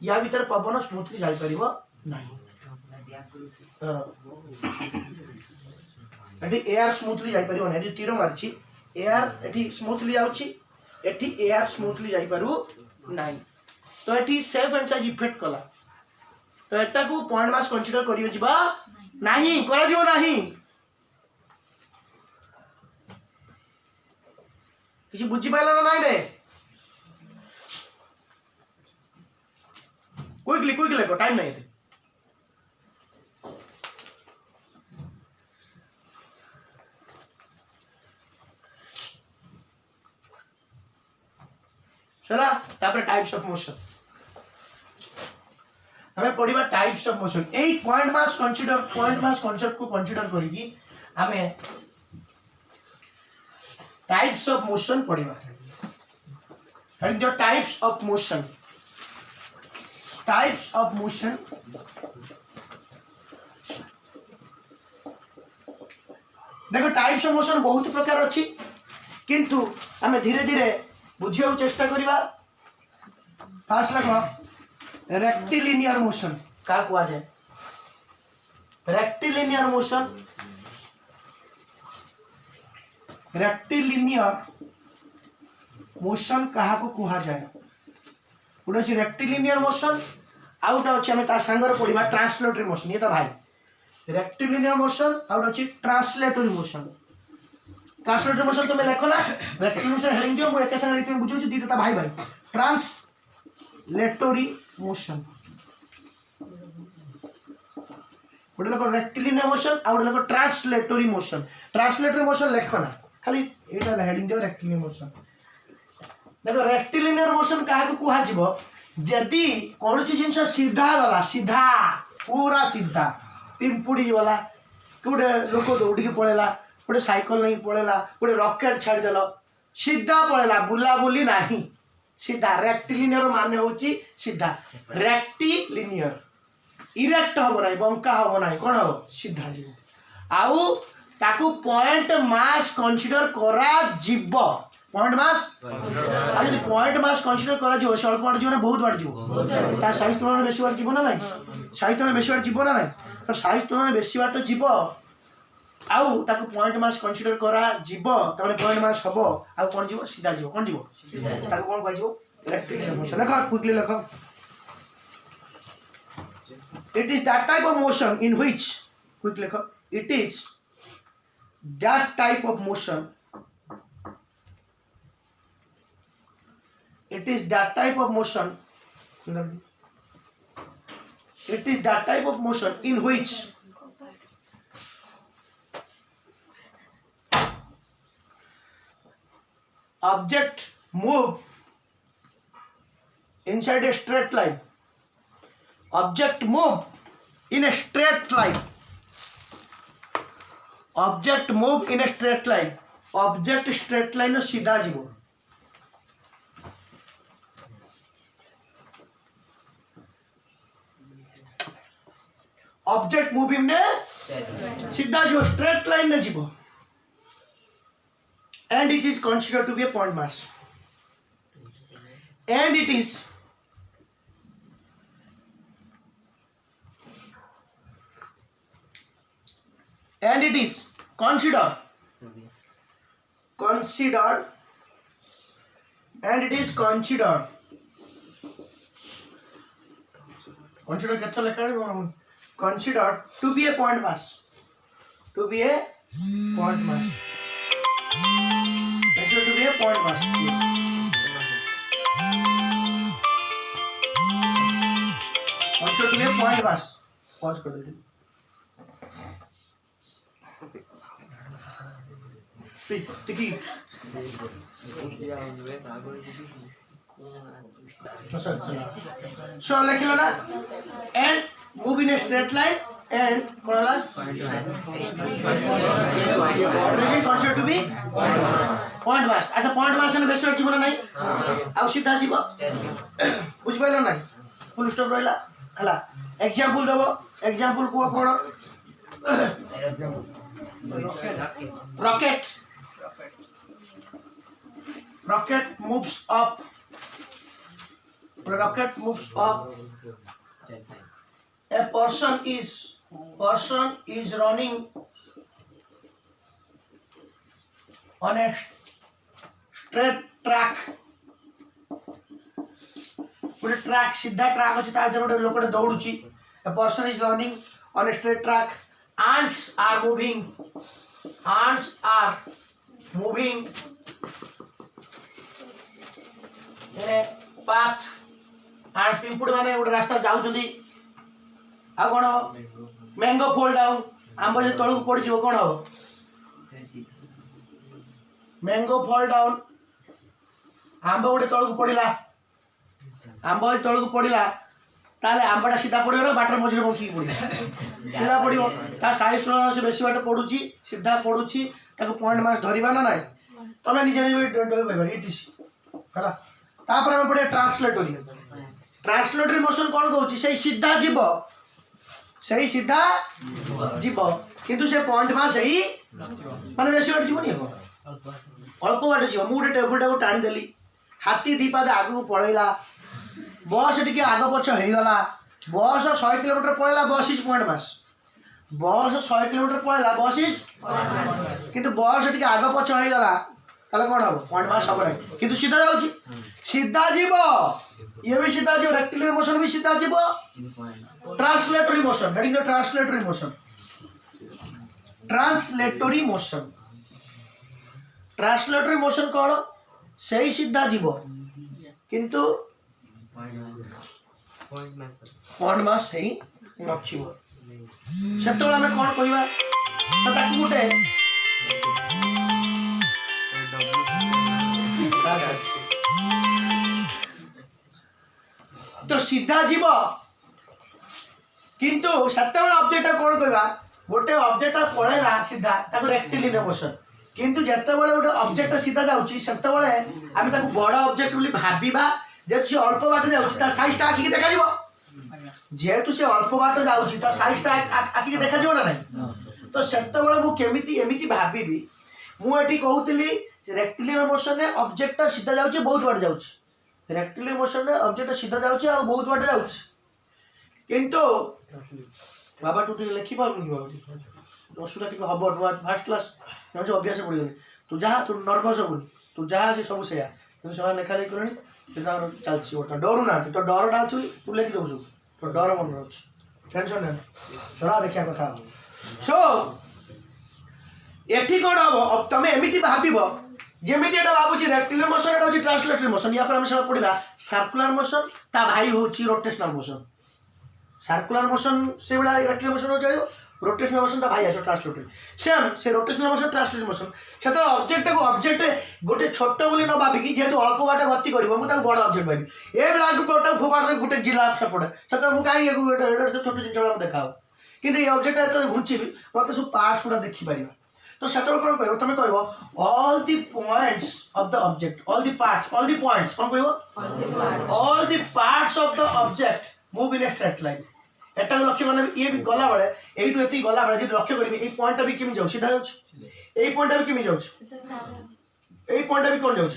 या भीतर पवन स्मूथली जाई परिबो नहीं एटी एयर स्मूथली जाई परिबो नै तीर मारछि एयर एटी स्मूथली आउछि एटी एयर स्मूथली जाई पारु नहीं तो एटी शेप एंड साइज इफेक्ट कला तो एटा को पॉइंट मास कंसीडर करियो जिबा नहीं करा जिवो नहीं किछि बुझि पाइला ना नहीं रे क्विकली को टाइम नहीं चला तापर टाइप्स ऑफ मोशन हमें पढ़िबा टाइप्स ऑफ मोशन एई पॉइंट मास कांसेप्ट को कंसीडर करिकी हमें टाइप्स ऑफ मोशन पढ़िबा and the types of motion देखो टाइप्स ऑफ मोशन बहुत प्रकार अच्छी किंतु आमे धीरे धीरे बुझिया चेष्टा करिबा फास्ट लगो रेक्टिलिनियर मोशन का कुआ जाए रेक्टिलिनियर मोशन कहा को कुहा जाए गोटे अच्छी रेक्टिलिनियर मोशन आउट अच्छे आम ता सांगर पढ़ा ट्रांसलेटरी मोशन ये तो भाई रेक्टिलिनियर मोशन आउट अच्छी ट्रांसलेटरी मोशन तुम्हें लेख ना रेक्टिलिनियर मोशन हेडिंग दियो मु एके संगे तुम बुझौछु दीटा भाई भाई ट्रांसलेटरी मोशन गोटे लोक रेक्टिलिनियर मोशन आ गोटे लोक ट्रांसलेटरी मोशन लेख ना खाली एटा हेडिंग दियो रेक्टिलिनियर मोशन देखो रेक्टिलिनियर मोशन क्या कह जदि कौन सी जिन सीधा गला सीधा पूरा सीधा पिंपुड़ी गला कि गोटे लोक दौड़ पड़ेगा गोटे साइकिल नहीं पड़ेगा गोटे रॉकेट छाड़देल सीधा पड़ेगा बुलाबुली नहीं सीधा रेक्टिलिनियर मान हूँ सीधा रेक्टिलिनियर इरेक्ट हम ना बंका हम ना कौन हम सीधा जीव आउ ताकू पॉइंट मास कंसीडर करा जीव पॉइंट मास आज पॉइंट मास कंसीडर करा जीव से अल्प बार जीव ना बहुत बार जीव ता साइज तुलना बेसी बार जीव ना नहीं साइज तुलना बेसी बार जीव ना नहीं तो साइज तुलना बेसी बार जीव आउ ताकू पॉइंट मास कंसीडर करा जीव तने पॉइंट मास हबो आ कोन जीव सीधा जीव कोन जीव ताकू कोन कहि जीव रेक्टिलिनियर मोशन लेखा क्विकली लेखा it is that type of motion in which quick लेखा it is that type of motion it is that type of motion in which object move inside a straight line object move in a straight line object move in a straight line object straight line सीधा जीव object moving ने सीधा जीव straight line ने जीव and it is considered to be a point mass and it is considered कैसे लिखा है considered to be a point mass considered to be a point mass considered to be a point mass pause कर दीजिए देखिए so लिख लो ना and move in a straight line and कौन ला considered to be point mass अच्छा point mass ने best जीवन नहीं आउ सीधा जीव बुझ पाइलो नहीं फुल स्टॉप रहला हला एग्जांपल देबो एग्जांपल को कोन rocket moves up a person is running on a straight track पूरे ट्रैक सीधा ट्रैक अछि ता गोटे लोकटे दौड़ुची a person is running on a straight track ants are moving path ants पिंपुड़ माने गोटे रास्ता जाउछंदी आ कोन मैंगो फॉल डाउन आंबो जे तळु पड़ जिवो कोन हो मैंगो फॉल डाउन आंब गोटे तौक पड़ा आंब तौक पड़ा ताले आंबटा सीधा पड़ो बाटर मझे बंकी पड़ा सीधा पड़ो सैज तुलन से बेस बाट पड़ुची सीधा पड़ुची पॉइंट मार्क्स धरवा ना ना तुम निजे है पढ़िया ट्रांसलेटरी ट्रांसलेटरी मोशन कौन कौन से सीधा जीव से सीधा जीव किंतु से पॉइंट मार्क्स ही माने बेस बाट जीवन अल्प बाट जीव मुझे टेबुल टाक टाणीदेली हाथी दी पाद आगू पलैला बस टी आग पछ होगला बस 100 किलोमीटर पलैला बस इज पॉइंट मार्क्स बस 100 किलोमीटर पलैला बस इज किंतु बस टी आग पछ होगला ताले कौन हम पॉइंट मार्क्स हम ना किंतु सीधा जाऊँगी सीधा जीव ये भी सीधा जीव रेक्टिलियर मोशन भी सीधा जीव translatory motion that is the translatory motion translatory motion translatory motion कौन से ही सीधा जीव किंतु पॉइंट मार्क्स है नथिबो सेतबेला आमे कोन कहिबा ताकि गुटे तो सीधा जीव किंतु सेतबेला ऑब्जेक्ट कोन कहिबा गोटे ऑब्जेक्ट पळेला सीधा ताको रेक्टिलिनियर मोशन किंतु जेतेबेले गोटे ऑब्जेक्ट सीधा जाउची सेतेबेले आमे ताको बड़ ऑब्जेक्ट बोली भाबिबा जेतु से अल्प बाट जाउची ता साइज ता आखि देखा जिवो जेतु से अल्प बाट जाउची ता साइज ता आखि देखा जिवो ना नहीं तो सेतेबेले मु केमिति एमिति भाबिबी मु एठी कहउतली रेक्टिलिनियर मोशन ने ऑब्जेक्ट सीधा जाउची बहुत बाट जाउची रेक्टिलिनियर मोशन ने ऑब्जेक्ट सीधा जाउची आ बहुत बाट जाउची किंतु बाबा टू लिखि पाउनी बाबा असुरा टिक हबो फर्स्ट क्लास जो अभ्यास पड़ी तू जहाँ तू नर्भस हबुनी तू जहाँ से सब से से लेखा लिखी कले चलती बर्तमान डरू ना तो डरटा अच्छी तू लिखी दू सब तो डर मन अच्छे टेंशन ना थोड़ा देखा कथा सो एटी कौन हम तुम एमती भाव जमी भावुँ रेक्टिलियर मोशन एटा हूँ ट्रांसलेटरी मोशन या आम सब पढ़ा सर्कुलर मोशन ता भाई हूँ रोटेशनल मोशन सर्कुलर मोशन से भाया रेक्टिलियर मोशन हो चलो रोटेशनल मोशन ता भाई आस ट्रांसलेटरी सेम से रोटेशनल मोशन ट्रांसलेटरी मोशन से ऑब्जेक्ट को ऑब्जेक्ट गोटे छोट बोली न भाविकी जेहतु अल्प बाट गति कर बड़ ऑब्जेक्ट भावी ए गोटे फोपाड़ गोटे जिला सेपटे से कहीं छोट जिन देखा कि ये ऑब्जेक्ट जो घुंची मत सब पार्ट्स गुड़ा देखिपर तो से कौन कह तुम कह all the points of the object all the parts all the points कौन कह all the parts of the object move in a straight line एटा लक्ष्य मैंने ये भी गला बेले यू ये गला बेले जो लक्ष्य करी पॉइंट भी केमी जाऊ सीधा जाऊँ पॉइंट भी केमी जाऊँ पॉइंट भी कौन जाऊँ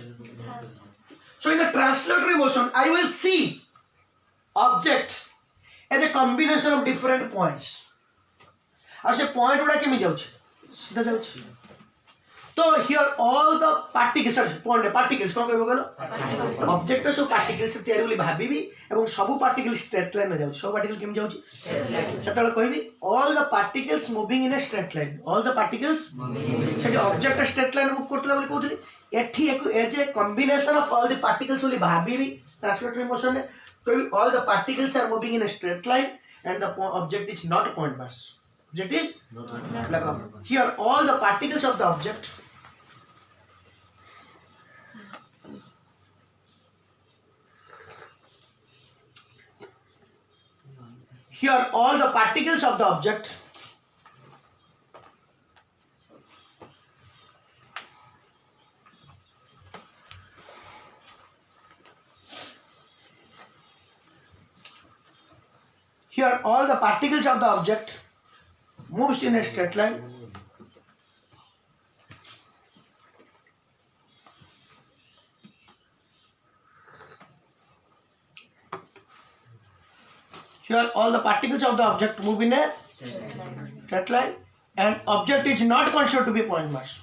so in the translatory motion I will see object as a combination of different points और से पॉइंट गुड़ा केमी जाऊँ सीधा जाऊँ तो here all the particles point particles कौन कह ऑब्जेक्ट सब पार्टिकल्स तैयारी बोली भाविबी एवं सब पार्टिकल स्ट्रेट लाइन में जाऊँ सब पार्टिकल केमी जाऊँ से कहबी all the particles moving in a straight line all the particles से ऑब्जेक्ट स्ट्रेट लाइन मूव करतला बोली कहउतली एठी as a combination of all the particles बोली भाविबी ट्रांसलेटरी मोशन ने कहबी all the particles are moving in a straight line and the object is not point mass object is like here all the particles of the object here all the particles of the object here all the particles of the object moves in a straight line here all the particles of the object move in a straight line and object is not considered to be point mass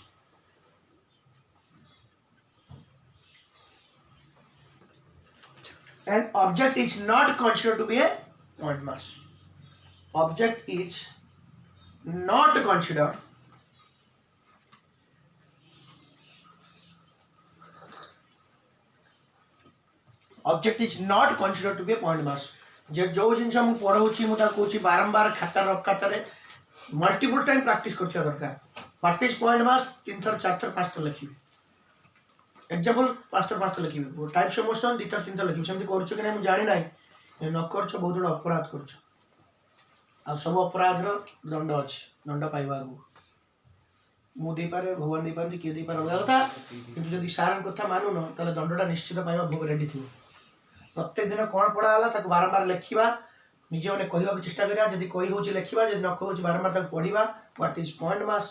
and object is not considered to be a point mass object is not considered object is not considered to be a point mass जे जो जिनस मु पढ़ाऊँ मुझे कहूँ बारंबार खाता रखातार multiple time practice कर दरकार what is point मास 3 थर 4 थर 5 थर लिखी एग्जांपल 5 लिखिबी टाइप्स ऑफ मोशन 2-3 लिखिबी सेमती करछु कि नै हम जानि नै न करछु बहुत बड़ा अपराध करछु आ सब अपराध रो दंड अछि दंड पाइबा मु दे पारे भगवान दे पारे के दे पारे अलग कथा किंतु जदि सारन कथा मानु न ताले दंडटा निश्चित पाइबा भोग रेडी थिबो प्रत्येक दिन कोन पढ़ा हला ताको बारंबार लेखिबा निजे माने कहबा चेष्टा करिया जदि कहि होची लेखिबा जदि न कहूची बारंबार ताको पढ़िबा what is point mass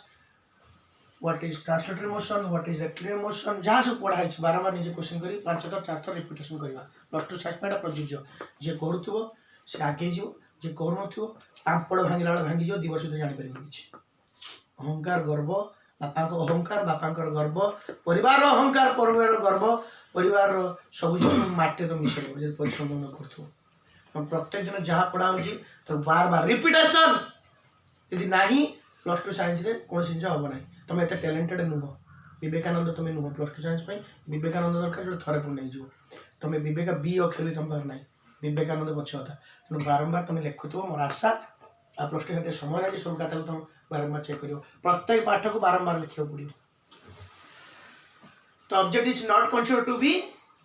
what is translatory motion what is active motion जहाँ सब पढ़ा है बारंबार निजे क्वेश्चन करी 5 थर 4 थर रिपीटेशन करबा +2 साइड पेडा प्रयोज्य जे करूथबो से आगे जिवो जे करूनथबो पांपड़ भांगिला भांगी जो दिवस तो जानि परिबो किछि अहंकार गर्व बापा को अहंकार बापा गर्व परिवार अहंकार परिवार गर्व परिवार सब माटी तो मिसेल जो परिश्रम न कर प्रत्येक दिन जहाँ पढ़ा हो तो बार बार रिपीटेशन यदि नहीं +2 साइंस रे कौन जिन हम ना तुम एत टैलेंटेड नुह विवेकानंद तुम नुह +2 साइंस विवेकानंद दरकार जो थे पुणी नहीं तुम विवेक बी अक्षर भी तुम पार ना विवेकानंद पक्ष कथा तेणु बारंबार तुम लिखुव मोर आशा आ +2 खाते समय लगे सब कथा तुम बारंबार चेक कर प्रत्येक पाठ को बारंबार लिखा पड़ो तो object is not considered to be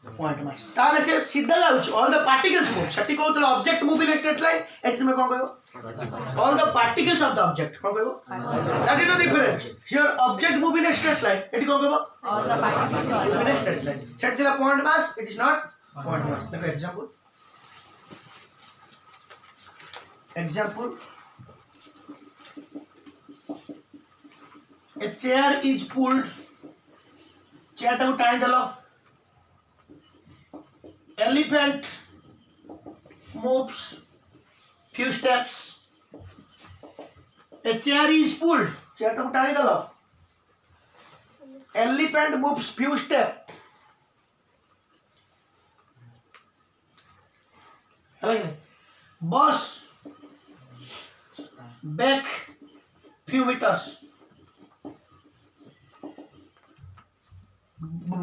point mass ताले से सीधा जाउछ ऑल द पार्टिकल्स मूव छटी कहउतला object move in straight line एटी तुम कोन कहबो all the particles of the object कोन कहबो that is the difference here object move in straight line एटी कोन कहबो all the particles move in straight line छटी the point mass it is not point mass देखो example a chair is pulled chair टाको टाणी देलो elephant moves few steps a chair is pulled chair टाको टाणी देलो elephant moves few steps है bus back few meters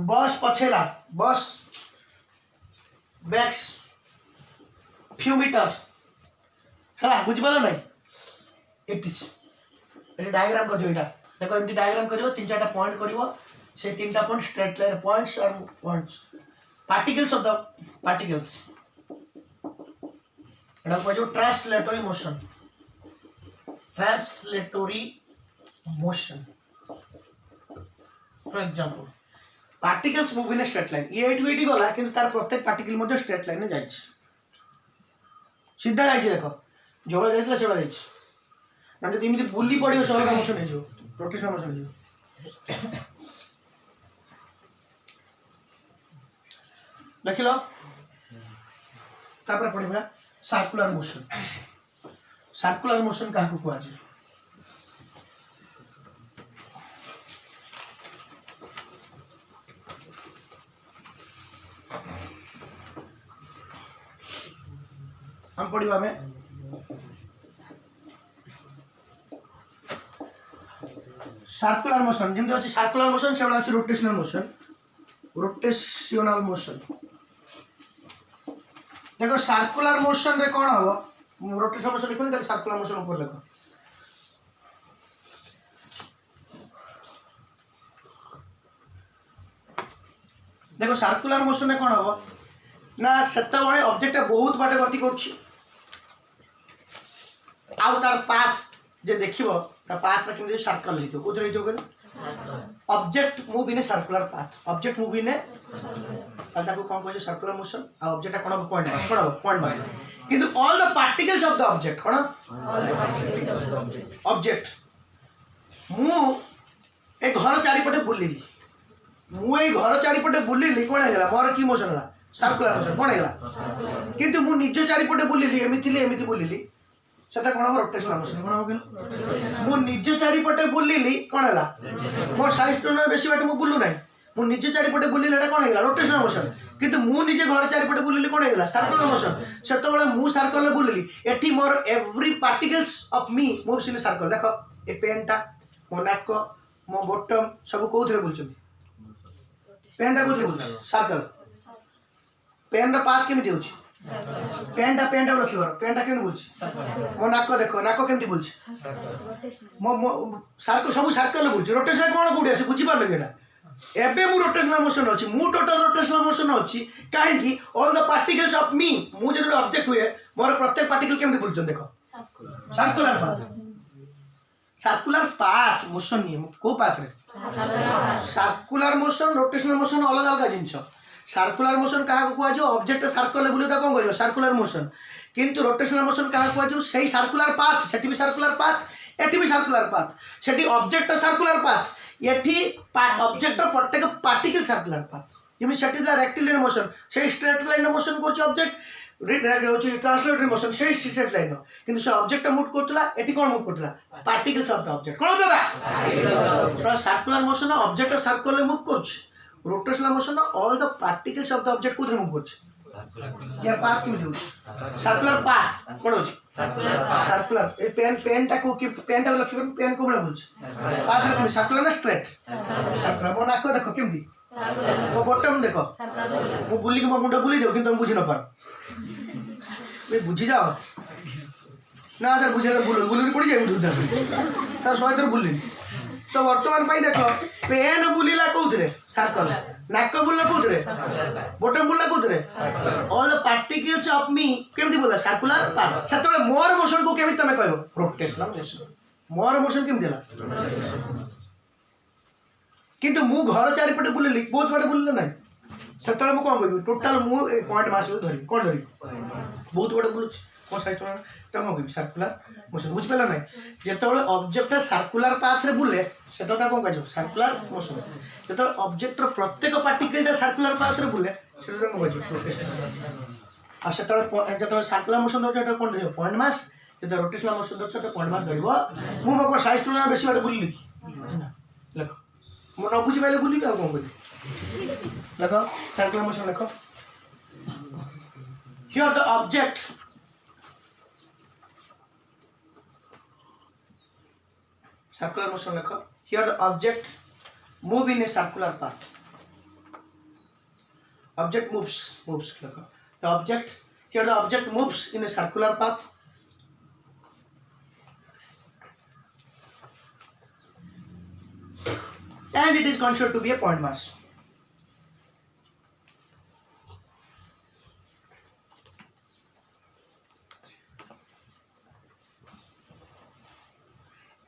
बस पछेला बस backs few metres है बुझी पाल ना इट इज ये डायग्राम कर दियो देखो एमती डायग्राम करियो 3-4टा पॉइंट करियो से 3टा पॉइंट स्ट्रेट लाइन पॉइंट्स और points particles of the particles एटा को translatory motion for example particles move in straight line ये एटू एटी गला किंतु तार प्रत्येक पार्टिकल मध्य स्ट्रेट लाइन में जाय सीधा जाय देखो जोड़ा जायतला सेवा जाय ना जदि इमिति बुली पड़ियो सब का मोशन हे जो रोटेशनल मोशन हे जो देखिलो तापर पड़िबा सर्कुलर मोशन का को आज हम पढ़ा में सर्कुलर मोशन जमी अच्छे सर्कुलर मोशन से अच्छे रोटेशनल मोशन देखो सर्कुलर मोशन रे कौन हम रोटेशनल मोशन लिखो सर्कुलर मोशन ऊपर लिख देखो सर्कुलर मोशन रे कौन हम ना सेत ऑब्जेक्ट बहुत बाटे गति कर तार पाथ जे देखिबो ता पाथ रा केमि सर्कल हेतो कोथि हेतो कहले object move in a circular path object move in a ताको कोन कहै सर्कुलर मोशन आ ऑब्जेक्ट कोन पॉइंट मार किंतु all the particles of the object कोन all the particles of the object object मु ए घर चारिपटे बुलिली मु ए घर चारिपटे बुलिली कोन हेला मोर की मोशन हला सर्कुलर मोशन कोन हेला किंतु मु निज चारिपटे बुलिली एमिति बुलिली सेटा कोन हम रोटेशनल मोशन कोन हो गेल मु निज चारिपटे बुलिली कोन हेला मोर साइज टोन बेसी बाटे मु बुलु नै मु निज चारिपटे बुलिली एटा कोन हेला रोटेशनल मोशन किंतु मु निजे घर चारिपटे बुलिली कोन हेला सर्कुलर मोशन सेतो बेले मु सर्कल बुलिली एठी more every particles of me moves in circle देखो ए पेनटा मो नाक मो बॉटम सब कोथरे बुलछन पेनटा कोथरे बुलछ सर्कल पेन रा पाथ केमिति होछि पेनटा लखियो पेनटा केन बुलछ मो नाक देखो नाक केमिति बुलछ मो सर्कल सब सर्कल बुलछ रोटेशन कोन गुडी आसे बुझी पारले गेडा एबे मु रोटेशनल मोशन अछि मु टोटल रोटेशनल मोशन अछि काहे कि ऑल द पार्टिकल्स ऑफ मी मु जे ऑब्जेक्ट हुए मोर प्रत्येक पार्टिकल केमति बुझछन देखो सर्कुलर पाथ मोशन नहीं को पाथ रे सर्कुलर मोशन रोटेशनल मोशन अलग अलग जिंस सर्कुलर मोशन कहा को जो ऑब्जेक्ट सर्कल बुले ता कोन कहयो सर्कुलर मोशन किंतु रोटेशनल मोशन कहा को जो सही सर्कुलर पाथ सेठी भी सर्कुलर पाथ एठी भी सर्कुलर पाथ सेठी ऑब्जेक्ट सर्कुलर पाथ एठी ऑब्जेक्ट प्रत्येक पार्टिकल सर्कुलर पाथ जेमि सेठी द रेक्टिलिनियर मोशन से स्ट्रेट लाइन मोशन को ऑब्जेक्ट ट्रांसलेटरी मोशन से स्ट्रेट लाइन किंतु से ऑब्जेक्ट मूव करतला एठी कोन मूव करतला पार्टिकल्स ऑफ द ऑब्जेक्ट कोन होगा circular motion object circle move करछ rotational motion all the particles of the object को मूव करछ यार पाथ कि बुझू सर्कुलर पाथ कोन होछ सर्कुलर ए पेन टा को कि पेन टा लखि पेन को बला बुझ पाथ कि सर्कुलर ना स्ट्रेट सर्कुलर मो नाको देखो केमती मो बॉटम देखो मो बुली के मो मुंडा बुली जाओ किंतु हम बुझी न पार वे बुझी जाओ ना सर बुझे बुलुरी पड़ी जाए बुझा ता सही तर बुली तो वर्तमान पाई देखो पेन बुलीला कोथरे सर्कल नाक बुलला कोथरे बॉटम बुलला कोथरे ऑल द पार्टिकल्स ऑफ मी केमती बोला सर्कुलर पाथ सेतबे मोर मोशन को केमती तमे कहबो रोटेशनल मोशन मोर मोशन केमती हला किंतु मु घर चारि पटे बुलली बहुत पटे बुलले नै सेतबे मु कोन कहबी टोटल मु पॉइंट मास धरि कोन धरि बहुत पटे बुलुछ को साइड तो कोन कहबी सर्कुलर मोशन बुझ पेला नै जेतबे ऑब्जेक्ट सर्कुलर पाथ रे बुले सेतो ता कोन कहजो सर्कुलर मोशन जेतो ऑब्जेक्ट रो प्रत्येक पार्टिकल सर्कुलर पाथ रे बुले सेतो कोन कहजो रोटेशन आ सेतो सर्कुलर मोशन दो जेतो कोन धरियो पॉइंट मास जेतो रोटेशनल मोशन दो सेतो पॉइंट मास धरिबो मु मको साइज तुलना बेसी बाटे बुलली देखो मु न बुझी पाइले बुलली आ कोन करी देखो सर्कुलर मोशन देखो here the object circular motion lekho here the object move in a circular path object moves lekho the object here the object moves in a circular path and it is considered to be a point mass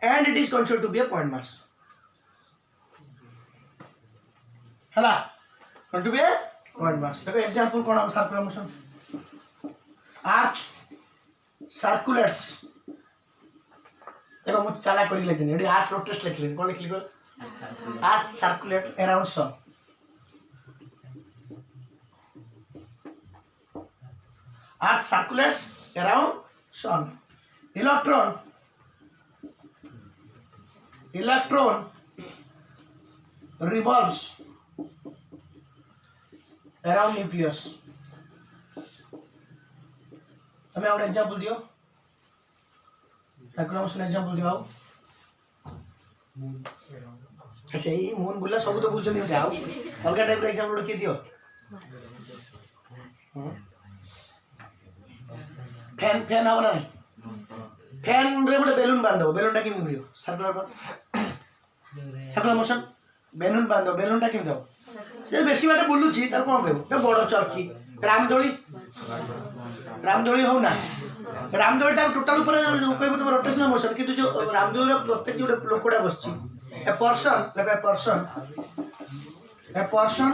and it is considered to be a point mass hala to be a point mass देखो example कोन हम circular motion अर्थ circulates देखो मु चला करी लेकिन AD अर्थ rotates लिखले कोन लिखली को earth circulate around sun earth circulates around sun electron revolves around nucleus हमें और एग्जांपल दियो सर्कुलर मोशन एग्जांपल दियो ऐसे ही मून बुला सब तो बुझ नहीं जाओ अलग टाइप रे एग्जांपल के दियो फैन आवा नहीं फैन रे गोटे बेलून बांधो बेलूनटा कि मुरियो सर्कुलर मोशन बेलून बांधो बेलूनटा कि दो जे बेसी बाटे बुलुची ता कोन कहबो ते बड़ चरखी रामदोली हो ना रामदोलीटा टोटल ऊपर कहबो तुम रोटेशनल मोशन किंतु जो रामदोली रो प्रत्येक जो लोकड़ा बसची ए पर्सन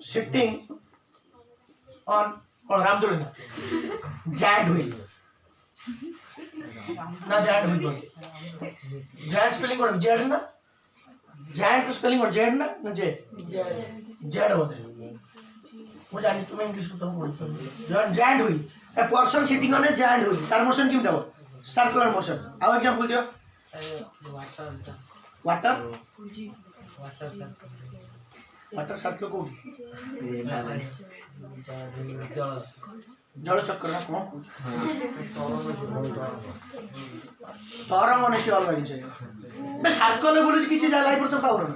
सिटिंग ऑन रामदोली ना जायंट व्हील ना जायंट व्हील जायंट स्पेलिंग कौन जेड ना जायंट स्पेलिंग कौन जेड ना जे जेड होते वो जानी तुम्हें इंग्लिश को तो बोल सकते giant wheel a person sitting on A giant wheel तार मोशन किम दबो सर्कुलर मोशन आउ एग्जांपल दियो वाटर सर्कुलर कोठी जल चक्कर ना कौन कुछ तरंग मनुष्य अलग जिनिस बे सर्कल बोलु किछि जा लाइफ तो पाउन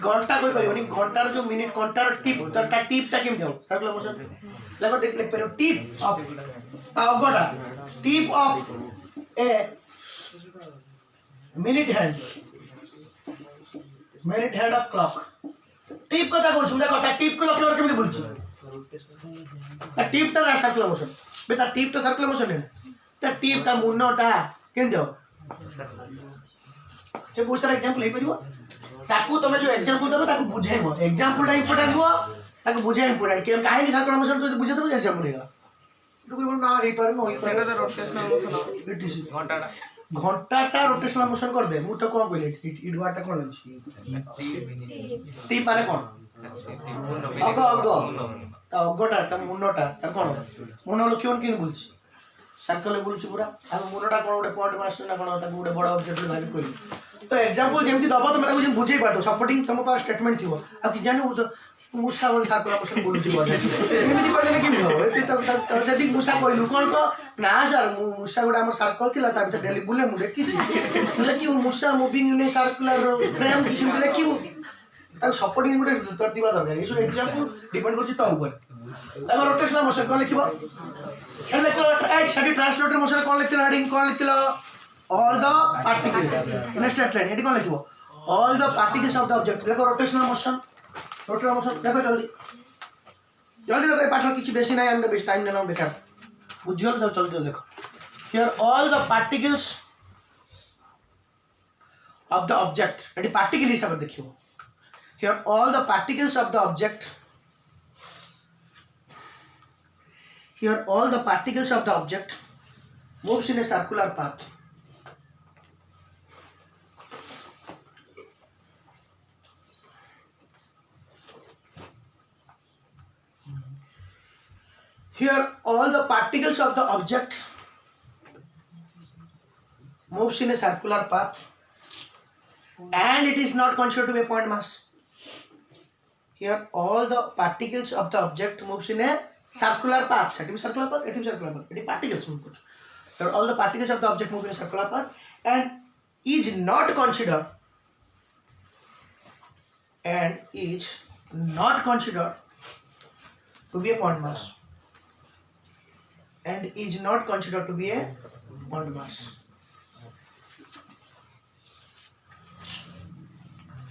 घंटा कोइ परिबनी घंटार जो मिनिट घंटार टिप ता केम देउ सर्कुलर मोशन लेको लिख परियो टिप ऑफ अगोटा tip of a minute hand of clock tip कथा कहूँ देखो टिप को लक्ष्य केମିତି ବୁଲୁଛି टिप टा सर्कुलर मोशन बे टिप टा सर्कुलर मोशन है टिप ता मुन्नटा केମିତି हो से बहुत सारा एग्जांपल हे परिबो ताकू तमे जो एग्जांपल दबो ताकू बुझाइबो एग्जांपल टा इंपोर्टेंट हुआ ताकू बुझाइ इंपोर्टेंट के काहे सर्कुलर मोशन तो बुझे तो एग्जांपल हेगा तो कोई ना हे पर नो सेटा तो रोटेशनल मोशन इटीसी घंटाटा रोटेशनल मोशन कर दे मु तो कोन कहले इट वाटा कोन अछि टी माने कोन अग ता अगटा ता मुन्नटा तार कोन मुन्न लो क्यों किन बुलछि सर्कल बुलछि पूरा आ मुन्नटा कोन ओडे पॉइंट मास्टर ना कोन ताकू ओडे बड़ ऑब्जेक्ट भाबी करी तो एग्जांपल जेमति दबो तो मैं बुझेई पातो सपोर्टिंग तुम पास स्टेटमेंट थिबो आ कि जानु मुसा बोल सर्कुलर मोशन बोलुछि बोल एमिति कहले कि हो एति तो जदी मुसा कहलु कोन को ना सर मुसा गोडा हमर सर्कल थिला ता भीतर डेली बुले मु देखि देखि मुसा मूविंग इन सर्कुलर फ्रेम किछि देखि ता सपोर्टिंग गोटे तरतिबा दरकार एसो एग्जांपल डिपेंड करछि तो ऊपर अब रोटेशनल मोशन कोन लिखिबो एमे तो एक साइड ट्रांसलेटर मोशन कोन लिखतिला हेडिंग कोन लिखतिला all the particles in straight line heading कोन लिखिबो all the particles of the object देखो रोटेशनल मोशन देखो जल्दी जल्दी देखो पाठ किसी बेसी नहीं हम बेसी टाइम लेना बेकार बुझियो तो चल देखो here all the particles of the object eighty particle हिसाब से देखियो here all the particles of the object here all the particles of the object moves in a circular path Here all the particles of the object moves in a circular path and it is not considered to be a point mass. Here all the particles of the object moves in a circular path. It is circular path, it is circular path. It is particles. Here all the particles of the object move in a circular path and is not considered to be a point mass. And is not considered to be a point mass.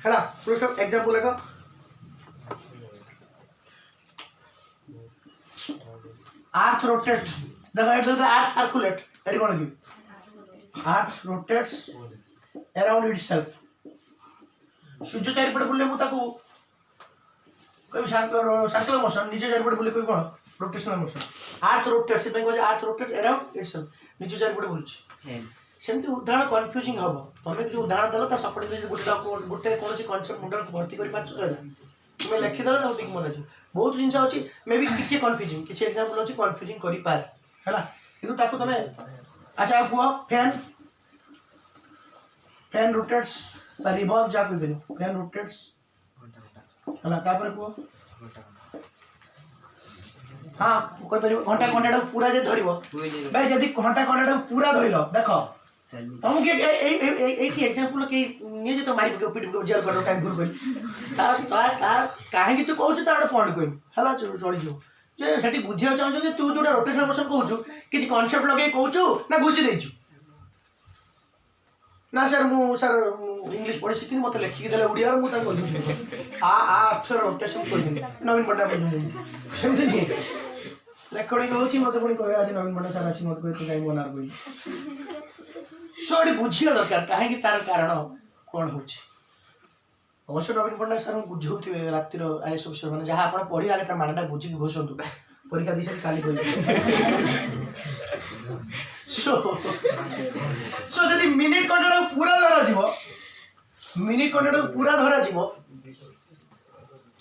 है first of example लगा earth rotate देखो it earth circulate AD कोन की अर्थ rotates around itself सूर्य चारिपटे बुले मु ताकू कोई circular motion नीचे चारिपटे बुले कोई कोन रोटेशनल मोशन अर्थ रोटेट से अर्थ रोटेट अराउंड इटसेल्फ नीचे चारिपटे बुलछि सेमती उदाहरण कन्फ्यूजिंग हम तुम जो उदाहरण देल ता सपोर्ट गोटे गोटे कौन कनसेप्ट मुंड भर्ती कर पार्छ तुम लिखिदेल तो ठीक मन अच्छे बहुत जिन अच्छी मे भी टी कन्फ्यूजिंग किसी एग्जाम्पल अच्छी कन्फ्यूजिंग कर तुम अच्छा कह फैन फैन रोटेट्स रिवॉल्व जा कह फैन रोटेट्स है कह हाँ कह घंटा घंटा पूरा जे धर भाई जदि घंटा घंटा पूरा धरल देख तुमको एग्जाम्पल कहीं तो मारी पक पिट जेल कर टाइम भूल कहीं कहीं तू कहूँ तार पॉइंट कहमी है चलिए जे से बुझा चाहूँ तू जो रोटेशनल मोशन कहूँ कि कनसेप्ट लगे कहूँ ना घुसी देचु ना सर मु सर इंग्लिश पढ़ी शिखी मत लिखिकी देले ओडिया मुझे कही अक्षर रोटेशन कही नवीन पट्टनायक सेमती नहीं रेकर्डिंग होती मत पुणी कह आज नवीन पट्टनायक सर आसी मत कह तू कहीं मनार कही सो ये बुझा दरकार कहीं तार कारण कौन हो अवश्य नवीन पट्टनायक सर बुझे रातिर आईएस ऑफिसर मैंने जहाँ आप पढ़ी आगे तार मानटा बुझिकी घोषतु परीक्षा दी सारी काली कह सो जदि मिनिट कंटेंट पूरा धरा जीवो मिनिट कंटेंट पूरा धरा जीवो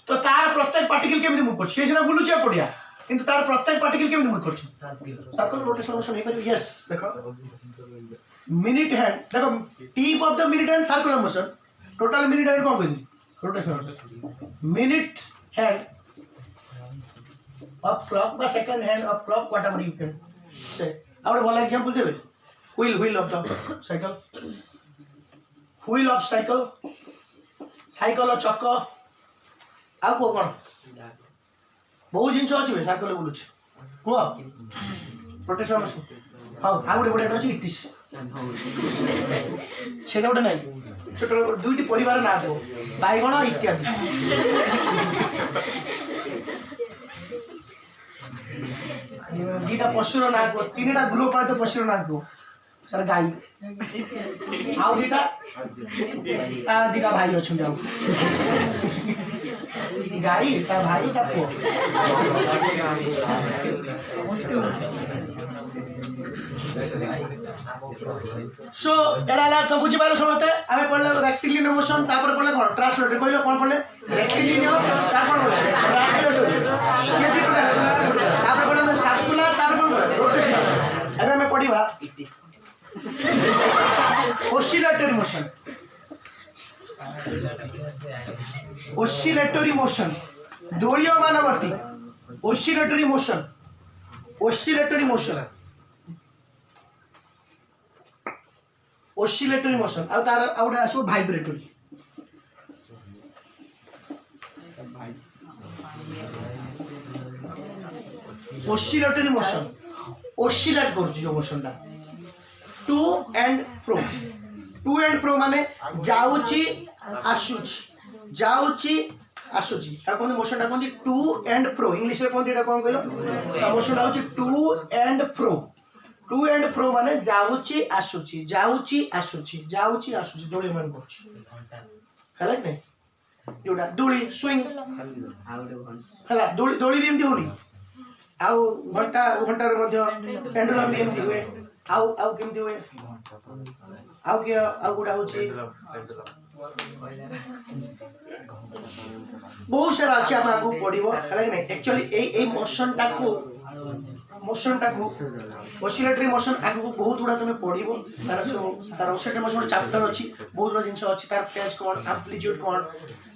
तो तार प्रत्येक पार्टिकल केमिति मूव करछ से सिना बुलुछ पड़िया किंतु तार प्रत्येक पार्टिकल केमिति मूव करछ सर्कुलर रोटेशनल मोशन हे पर यस देखो मिनिट हैंड देखो tip of the minute hand circular motion total minute hand कोन कहि rotational minute hand of clock बा second hand of clock whatever you can say out भला example देबे wheel of the cycle wheel of cycle cycle चक्क आ को कोन बहुत जिंस अछि साइकिल बुलुछ को रोटेशनल मशीन हां आ गुटे बडे अछि इटिस সেটা গোটে নাই ছোট দুইটি পরিবার না কো বাইগণ ইত্যাদি দুইটা পশুর না কো তিনটা গৃহপালিত পশুর না কো सर गाई आउ दीटा दीटा भाई अच्छे जाओ गाई ता भाई ता पुओ सो एडाला तो बुझी पाइलो समझते आमे पढ़ले रेक्टिलिनियर मोशन तापर पढ़ले कोन ट्रांसलेटर कइलो कोन पढ़ले रेक्टिलिनियर तापर पढ़ले ट्रांसलेटर ये दी तापर पढ़ले सर्कुलर तापर कोन रोटेशन एबे मैं पढ़ीबा oscillatory motion oscillatory motion दोलियमानवर्ती oscillatory motion oscillatory motion oscillatory motion आ तार आउडे आसो vibratory oscillatory motion oscillate करछ जो मोशन टा टू एंड प्रो माने जाउची आसुची ता कोन मोशन टा कोन टू एंड प्रो इंग्लिश रे कोन एटा कोन कहलो ता मोशन टा होची टू एंड प्रो माने जाउची आसुची दोली मान करछ हला नै जोडा दोली स्विंग हला दोली भी एमती होनी आउ घंटा रे मध्य पेंडुलम भी एमती हुए आउ केमती हुए आउ के आउ गुडा होची बहुत सारा अछि हम आगु पढिबो हला नै एक्चुअली ए मोशन टाको ओसिलेटरी मोशन आगु बहुत गुडा तुमे पढिबो तार ओसिलेटरी मोशन चैप्टर अछि बहुत गुडा जिंस अछि तार फेज कोन एम्प्लीट्यूड कोन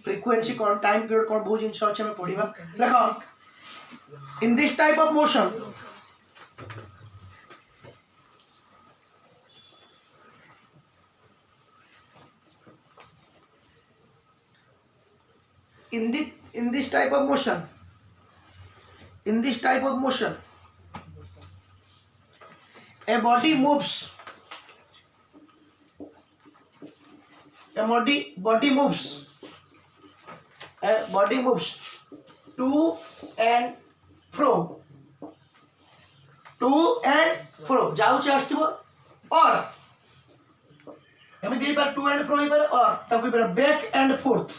फ्रीक्वेंसी कोन टाइम पीरियड कोन बहुत जिंस अछि हम पढिबा देखो in this type of motion in this type of motion a body moves to and fro जाऊ से आस्तिबो और एमे दे पर टू एंड फ्रो ही पर और तब कोई पर बैक एंड फोर्थ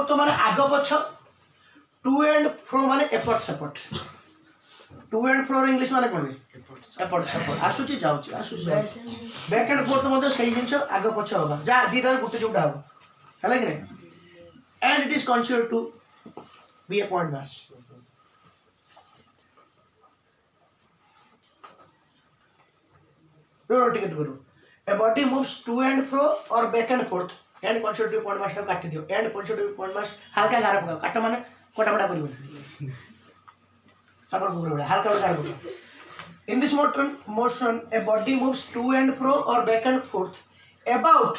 तो माने आग पछ टू एंड फ्रो माने एपट सेपट टू एंड फ्रो इंग्लिश माने कोन एपट सेपट आसुची जाउची बैक एंड फोर्थ मते सही जिंस आग पछ होबा जा दीदार गुटे जोटा हो हला कि नै and it is considered to be a point mass rotate करो a body moves to and fro or back and forth and constitutive point mass काट दियो and constitutive point mass हल्का गारा पका काट माने कोटा बड़ा करियो सागर पुरा हल्का गारा पका in this motion a body moves to and fro or back and forth about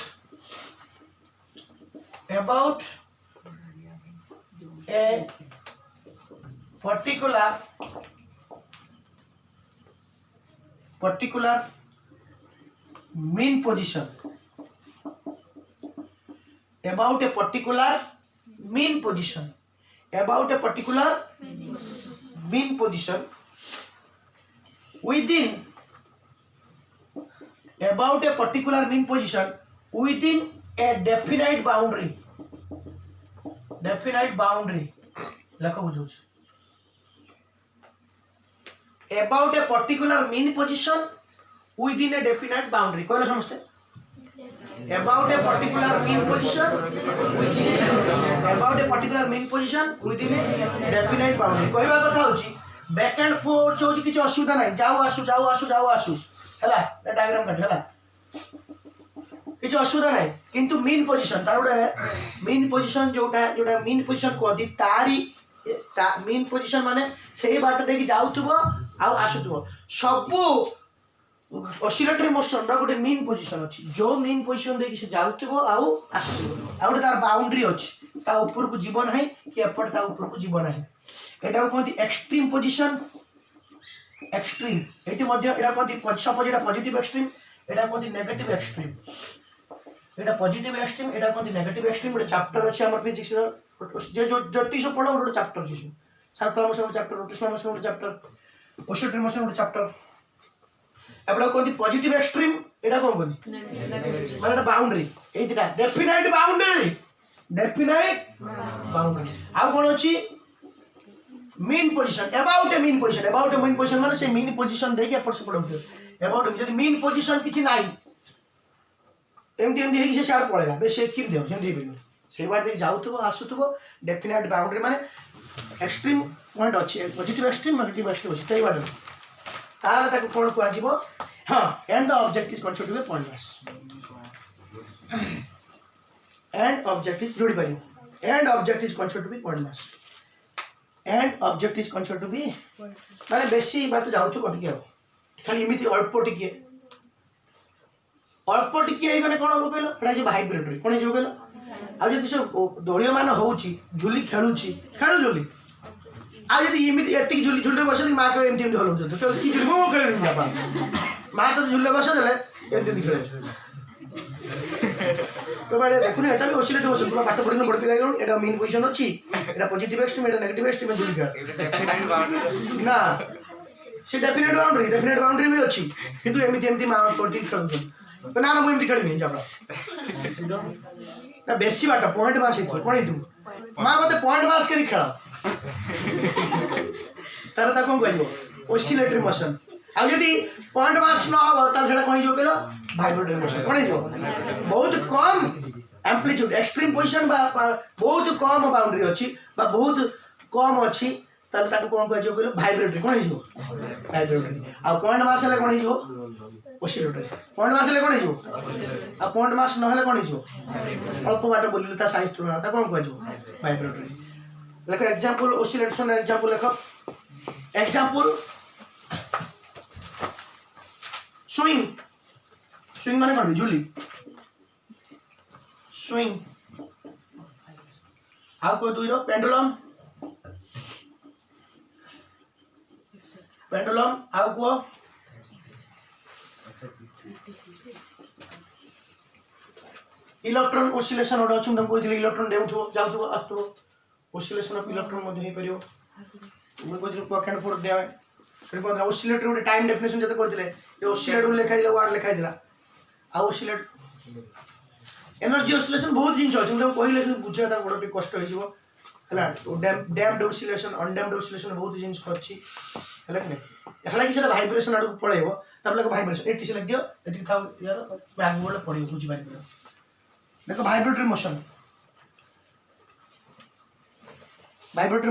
a particular mean position about a particular mean position within a definite boundary लखो बुझो about a particular mean position within a definite boundary कहलो समझते about a particular mean position within a definite boundary कहबा कथा होची back and fourth होची किछ असुविधा नै जाऊ आसु हला ए डायग्राम काट हला किछ असुविधा नै किंतु मीन पोजीशन तार गोटे मीन पोजीशन जोटा मीन पोजीशन कहती तारी मीन पोजीशन माने सेही बाट देखि जाउथबो आ आसुथबो सब ऑसिलेटरी मोशन रा गोटे मीन पोजीशन अछि जो मीन पोजीशन देखि से जाउथबो आ आसुथबो आ गोटे तार बाउंड्री अछि ता ऊपर को जीवन है कि एपट ता ऊपर को जीवन है एटा कहती एक्सट्रीम पोजीशन एक्सट्रीम एटी मध्य एटा कोंती सपोज एटा पॉजिटिव एक्सट्रीम एटा कोंती नेगेटिव एक्सट्रीम एटा पॉजिटिव एक्सट्रीम एटा कोंती नेगेटिव एक्सट्रीम एक चैप्टर अछि हमर फिजिक्स रो जे जो ज्योतिष पढो एक चैप्टर छी circular motion chapter rotational motion chapter oscillatory motion chapter एबडा कोंती पॉजिटिव एक्सट्रीम एटा कोन कोंती माने एटा बाउंड्री ए जेटा डेफिनाइट बाउंड्री आ कोन अछि mean position about a mean position माने से मीन पोजीशन देके एपट से पड़ोते अबाउट जदी मीन पोजीशन किछि नाही एमती एमती हेकि से सार पळेला बे से किर देउ जेमती बिनु से बार दे जाउथबो आसुथबो डेफिनाइट बाउंड्री माने एक्सट्रीम पॉइंट अछि पॉजिटिव एक्सट्रीम नेगेटिव एक्सट्रीम अछि तै बार ताले ताको कोन को आजिबो हां and the object is considered to be point mass and object is जोड़ी पारियो and object is considered to be point mass and object is considered to be माने बेसी बात जाउथबो टिके खाली इमिति अल्प टिके हे गने कोन हो कहलो एटा जे वाइब्रेटरी कोन जे कहलो आ जदि से दलियो मान होउची झुली खेलुची खेल झुली आ जदि इमिति एति झुली झुली बसदी मा को एमटी हलो तो की झुली मो खेल नहीं जापा मा तो झुले बस देले एमटी खेल तो बारे देखुन एटा भी ऑसिलेटर मोशन पूरा पाठ पढिन पढते लागो एटा मीन पोजीशन अछि एटा पॉजिटिव एक्सट्रीम एटा नेगेटिव एक्सट्रीम झुली खेल ना से डेफिनेट बाउंड्री भी अछि किंतु एमती मा पॉटी खेल तो ना मुझे खेल नहीं जापड़ा ना बेसी बाटा पॉइंट मास कोन तू मां मते पॉइंट मास करी खेल तार ता कोन कहबो ऑसिलेटरी मोशन आ यदि पॉइंट मास न हो त सेटा कोन जो केलो वाइब्रेटरी मोशन कोन जो बहुत कम एम्पलीट्यूड एक्सट्रीम पोजीशन बा बहुत कम बाउंड्री अछि बा बहुत कम अछि तार ता कोन कह जो केलो वाइब्रेटरी कोन जो वाइब्रेटरी आ पॉइंट मास ले कोन जो ऑसिलेटरी पॉइंट मास ले कोन जो आ पॉइंट मास न हले कोन जो अल्प बाट बोलिले ता साइज तुलना ता कोन कह जो वाइब्रेटरी लेको एग्जांपल ऑसिलेशन एग्जांपल लेखो एग्जांपल स्विंग माने कोन झुली स्विंग आ को दुइरो पेंडुलम आ को इलेक्ट्रॉन ऑसिलेशन ओडा छु तुम कोइले इलेक्ट्रॉन देउथो जाउथो आथो ऑसिलेशन ऑफ इलेक्ट्रॉन मध्ये हे परियो मैं कोइले पॉकेट फोर दे से कोन ऑसिलेटर ओडे टाइम डेफिनेशन जते करथिले ए ऑसिलेटर लिखा दिला वर्ड लिखा दिला आ ऑसिलेट एनर्जी ऑसिलेशन बहुत जिंस अछि तुम कोइले बुझे ता बडो कष्ट होई जिवो हला डैम्प्ड ऑसिलेशन अनडैम्प्ड ऑसिलेशन बहुत जिंस अछि हला कि एखला कि सेटा वाइब्रेशन आडू पळेबो तबले को वाइब्रेशन एटी से लग दियो एटी था यार मैं आगु बोले पड़ी बुझी पारि देखो वाइब्रेटरी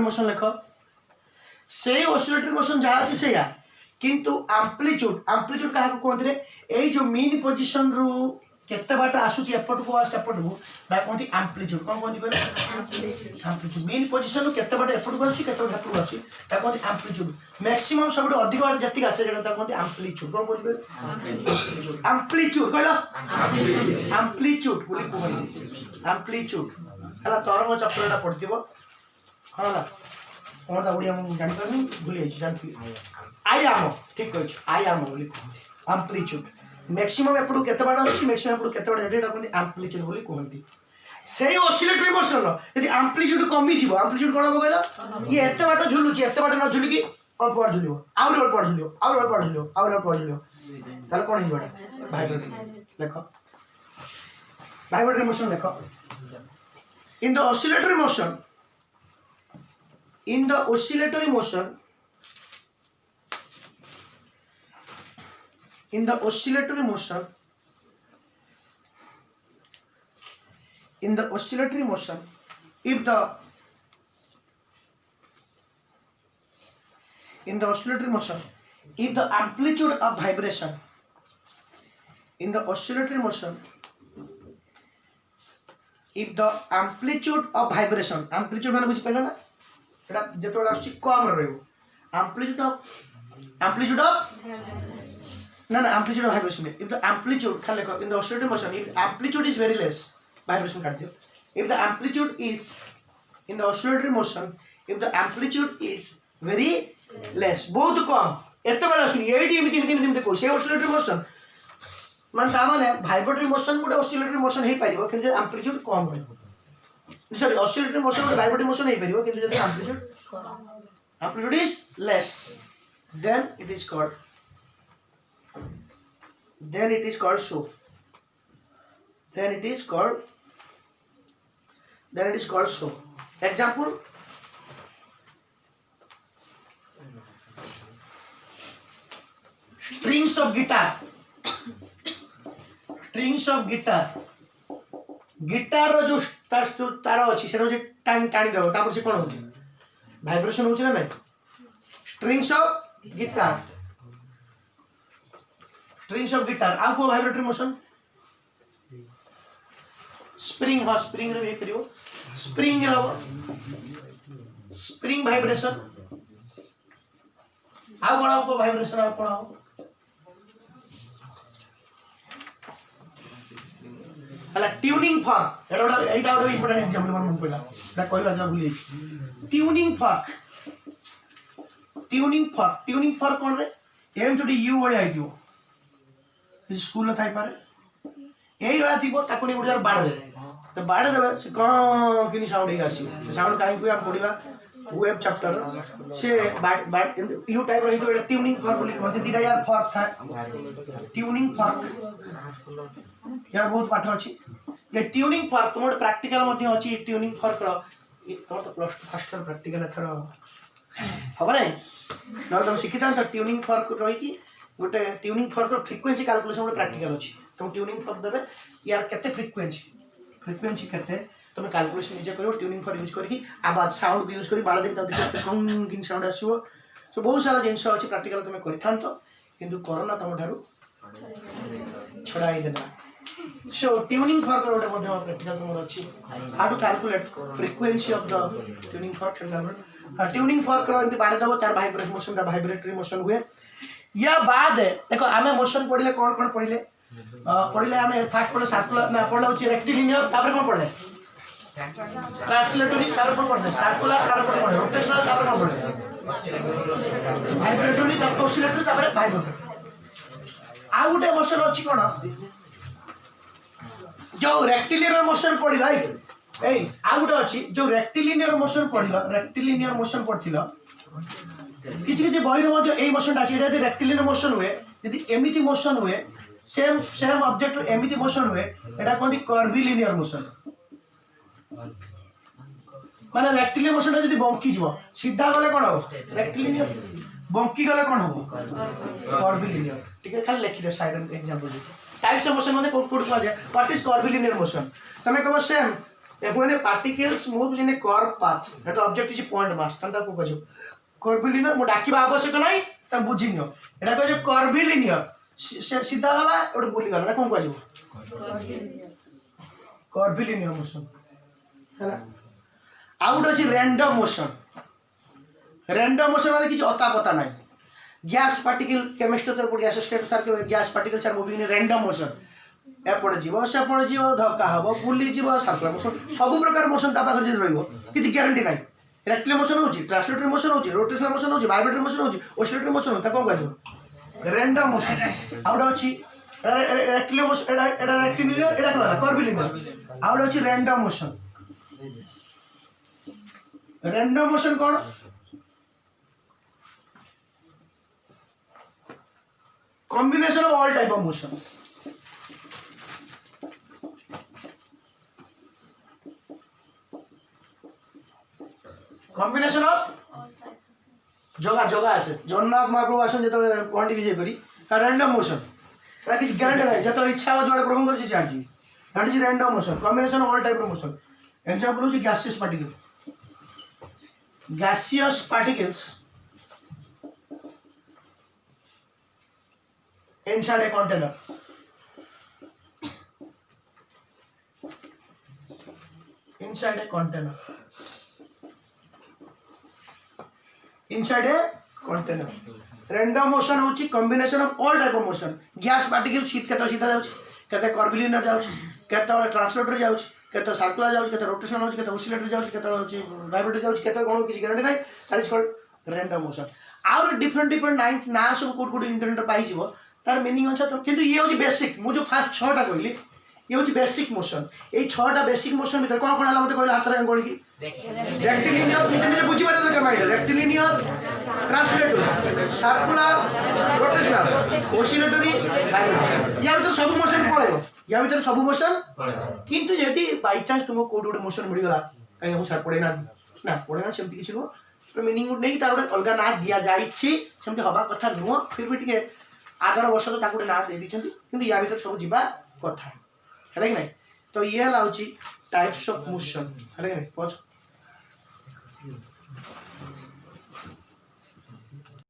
मोशन लेखो से ऑसिलेटरी मोशन जहाँ अच्छी से किंतु एम्प्लीट्यूड क्या कहते हैं ये जो मीन पोजीशन रु केते बाट आसुची एपट को सेपट को बा कहती एम्प्लीट्यूड कोन कहती कहले एम्प्लीट्यूड मीन पोजीशन रु केते बाट एपट को अछि केते बाट एपट को अछि ता कहती एम्प्लीट्यूड मैक्सिमम सबटो अधिक बाट जति आसे जेटा ता कहती एम्प्लीट्यूड कोन कहती कहले एम्प्लीट्यूड कहलो एम्प्लीट्यूड बोली कहती एम्प्लीट्यूड हला तरंग चक्रटा पड़तिबो हला कोन ता ओडिया हम जानि परनी भूली जानथि आयाम ठीक कहछ आयाम बोली कहती एम्प्लीट्यूड मैक्सिमम एपटू केते बाट अछि मैक्सिमम एपटू केते बाट एटा कहती एम्प्लीट्यूड बोली कहती सेही ऑसिलेटरी मोशन यदि एम्प्लीट्यूड कमी जीवो एम्प्लीट्यूड कोन हो गइला ये एते बाट झुलुची एते बाट न झुली की अल्प बाट झुलियो आउर अल्प बाट झुलियो आउर अल्प बाट झुलियो आउर अल्प बाट झुलियो ताले कोन हिबडा वाइब्रेटरी देखो वाइब्रेटरी मोशन देखो in the oscillatory motion in the oscillatory motion in the oscillatory motion in the oscillatory motion if the in the oscillatory motion if the amplitude of vibration in the oscillatory motion if the amplitude of vibration amplitude माने बुझि पाइला ना एटा जेतोडा आछि कम रहबो amplitude of ना amplitude of vibration if the amplitude खाले in the oscillatory motion if amplitude is very less vibration काट दियो if the amplitude is in the oscillatory motion if the amplitude is very less बहुत कम एत बेला सुनी eighty एमती एमती एमती कौ से ऑसिलेटरी मोशन मान ताने वाइब्रेटरी मोशन गोटे ऑसिलेटरी मोशन हो पार कि एम्पलीट्यूड कम रही सॉरी ऑसिलेटरी मोशन गोटे वाइब्रेटरी मोशन हो पार कि amplitude is less than it is called so then it is called so example strings of guitar guitar रो जो तार अच्छी से टाणी देव तापर से कौन हो वाइब्रेशन हो ना स्ट्रिंग्स ऑफ गिटार आ को वाइब्रेटरी मोशन स्प्रिंग हाँ स्प्रिंग रे करियो स्प्रिंग वाइब्रेशन आ कोन को वाइब्रेशन आ कोन हला ट्यूनिंग फॉर्क एटा इंपोर्टेंट एग्जांपल मन पइला एटा कहला जरा भूली ट्यूनिंग फॉर्क कोन रे एम टू डी यू वाले आइदियो स्कूल ला थाई पारे यही वाला थी ताको नहीं उड़ार बाड़ दे तो बाड़ देबे से कौन किनी साउंड ही आसी साउंड काई को हम पढिबा वेब चैप्टर से बाड़ यू टाइप रही तो ट्यूनिंग फॉर्क बोली कहते दिटा यार फॉर्क था ट्यूनिंग फॉर्क यार बहुत पाठ अछि ये ट्यूनिंग फॉर्क तुम प्रैक्टिकल मध्ये अछि ट्यूनिंग फॉर्क रो तुम तो प्लस 2 फर्स्ट प्रैक्टिकल एथर हबा नै न तुम शिखिता तो ट्यूनिंग फॉर्क रही कि गोटे ट्यूनिंग फॉर्क फ्रीक्वेंसी कैलकुलेशन गोटे प्रैक्टिकल अछि तुम ट्यूनिंग फॉर्क देबे यार केते फ्रीक्वेंसी केते तुम कैलकुलेशन निजे करियो ट्यूनिंग फॉर्क यूज करके आवाज साउंड यूज करी बाड़ देबे त कम किन साउंड आसीबो सो बहुत सारा जिंस अछि प्रैक्टिकल तुम करिथांतो किंतु कोरोना तुम ठारू छड़ाई देना सो ट्यूनिंग फॉर्क गोटे मध्ये प्रैक्टिकल तुम अछि how to calculate frequency of the tuning fork tuning fork रो इंति बाड़ देबो तार वाइब्रेटरी मोशन हुए या बाद देखो आमे मोशन पढ़ले कौन पढ़ले पढ़ले आमे फास्ट पढ़ले सर्कुलर ना पढ़ले होची रेक्टिलिनियर तापर कोन पढ़ले ट्रांसलेटरी तापर कोन पढ़ले सर्कुलर तापर कोन पढ़ले रोटेशनल तापर कोन पढ़ले वाइब्रेटरी तापर ऑसिलेटरी तापर वाइब्रेटरी आ गुटे मोशन अछि कोन जो रेक्टिलिनियर मोशन पढ़िला ए आ गुटे अछि जो रेक्टिलिनियर मोशन पढ़थिला किछि बहिर मध्ये एई मोशन अछि एटा रेक्टिलिनियर मोशन हुए यदि एमिति मोशन हुए सेम ऑब्जेक्ट एमिति मोशन हुए एटा कोन कर्विलिनियर मोशन माने रेक्टिलिनियर मोशन यदि बंकी जीवो सीधा गले कोन हो रेक्टिलिनियर बंकी गले कोन हो कर्विलिनियर ठीक है खाली लिखि दे side example types of motion मध्ये कोड को जाय व्हाट इज कर्विलिनियर मोशन तमे कहबो same when particles move in a curved path that object is point mass तंता को कहजो कर्विलिनियर मो डाकिबा आवश्यक नाही त बुझिनियो एटा कहजो कर्विलिनियर सीधा गला एटा बोली गला कोन कहजो कर्विलिनियर मोशन हैला आउट अछि रैंडम मोशन माने किछ अता पता नाही गैस पार्टिकल केमिस्ट्री तर पड़ी एसोसिएटेड सर के gas particles are moving in random motion एपड़ जीव सेपड़ जीव धक्का हम बुली जीव सर्कुलर मोशन सब प्रकार मोशन ता पाखर जे रहइबो किछि ग्यारंटी नाही रेक्टिलिनियर मोशन होची ट्रांसलेटरी मोशन होची रोटेशनल मोशन होची वाइब्रेटरी मोशन होची ऑसिलेटरी मोशन होता कोन कहजो रैंडम मोशन आउट अछि रेक्टिलिनियर मोशन एटा रेक्टिलिनियर एटा कहला कर्विलिनियर आउट अछि random motion cone combination of all type of motion combination of जगह आसे जगन्नाथ महाप्रभु आसन जत पंडित विजय करी रैंडम मोशन एटा किछ गारंटी नाही जत इच्छा हो जोडे प्रभु करसी charge that is random motion combination of all type of motion example हो gaseous particles inside a container inside a container random motion होची combination of all type of motion gas particle शीत केतो सीधा जाउची केते कर्विलिनियर जाउची केते translator जाउची केते सर्कुलर जाउची केते रोटेशनल जाउची केते ऑसिलेटर जाउची केते जाउची वाइब्रेटर जाउची केते कोन किछ गारंटी नाही that is called random motion आउर डिफरेंट डिफरेंट नाइन ना सब कोड कोड इंटरनेट पाई जीवो तार मीनिंग अच्छा तो किंतु ये होची बेसिक मु जो फास्ट 6टा कहली ये होची बेसिक मोशन ए 6टा बेसिक मोशन भीतर कोन कोन हला मते कहला हाथ रे अंगुली की रेक्टिलिनियर निजे निजे बुझी पारे दरकार mind rectilinear translatory circular rotational oscillatory vibratory या भीतर सब मोशन पळेयो या भीतर सब मोशन किंतु यदि बाय चांस तुमको कोड कोड मोशन मिल गला कहीं हम सर पड़े ना पड़े ना सेमती किछि नो तो मीनिंग नहीं तार गोटे अलग ना दिया जाइछि सेमती हवा कथा नुह फिर भी टिके आदर वर्ष तो ताकू ना दे दिछंती किंतु या भीतर सब जीवा कथा है कि नहीं तो ये हला होची टाइप्स ऑफ मोशन है कि नहीं पछ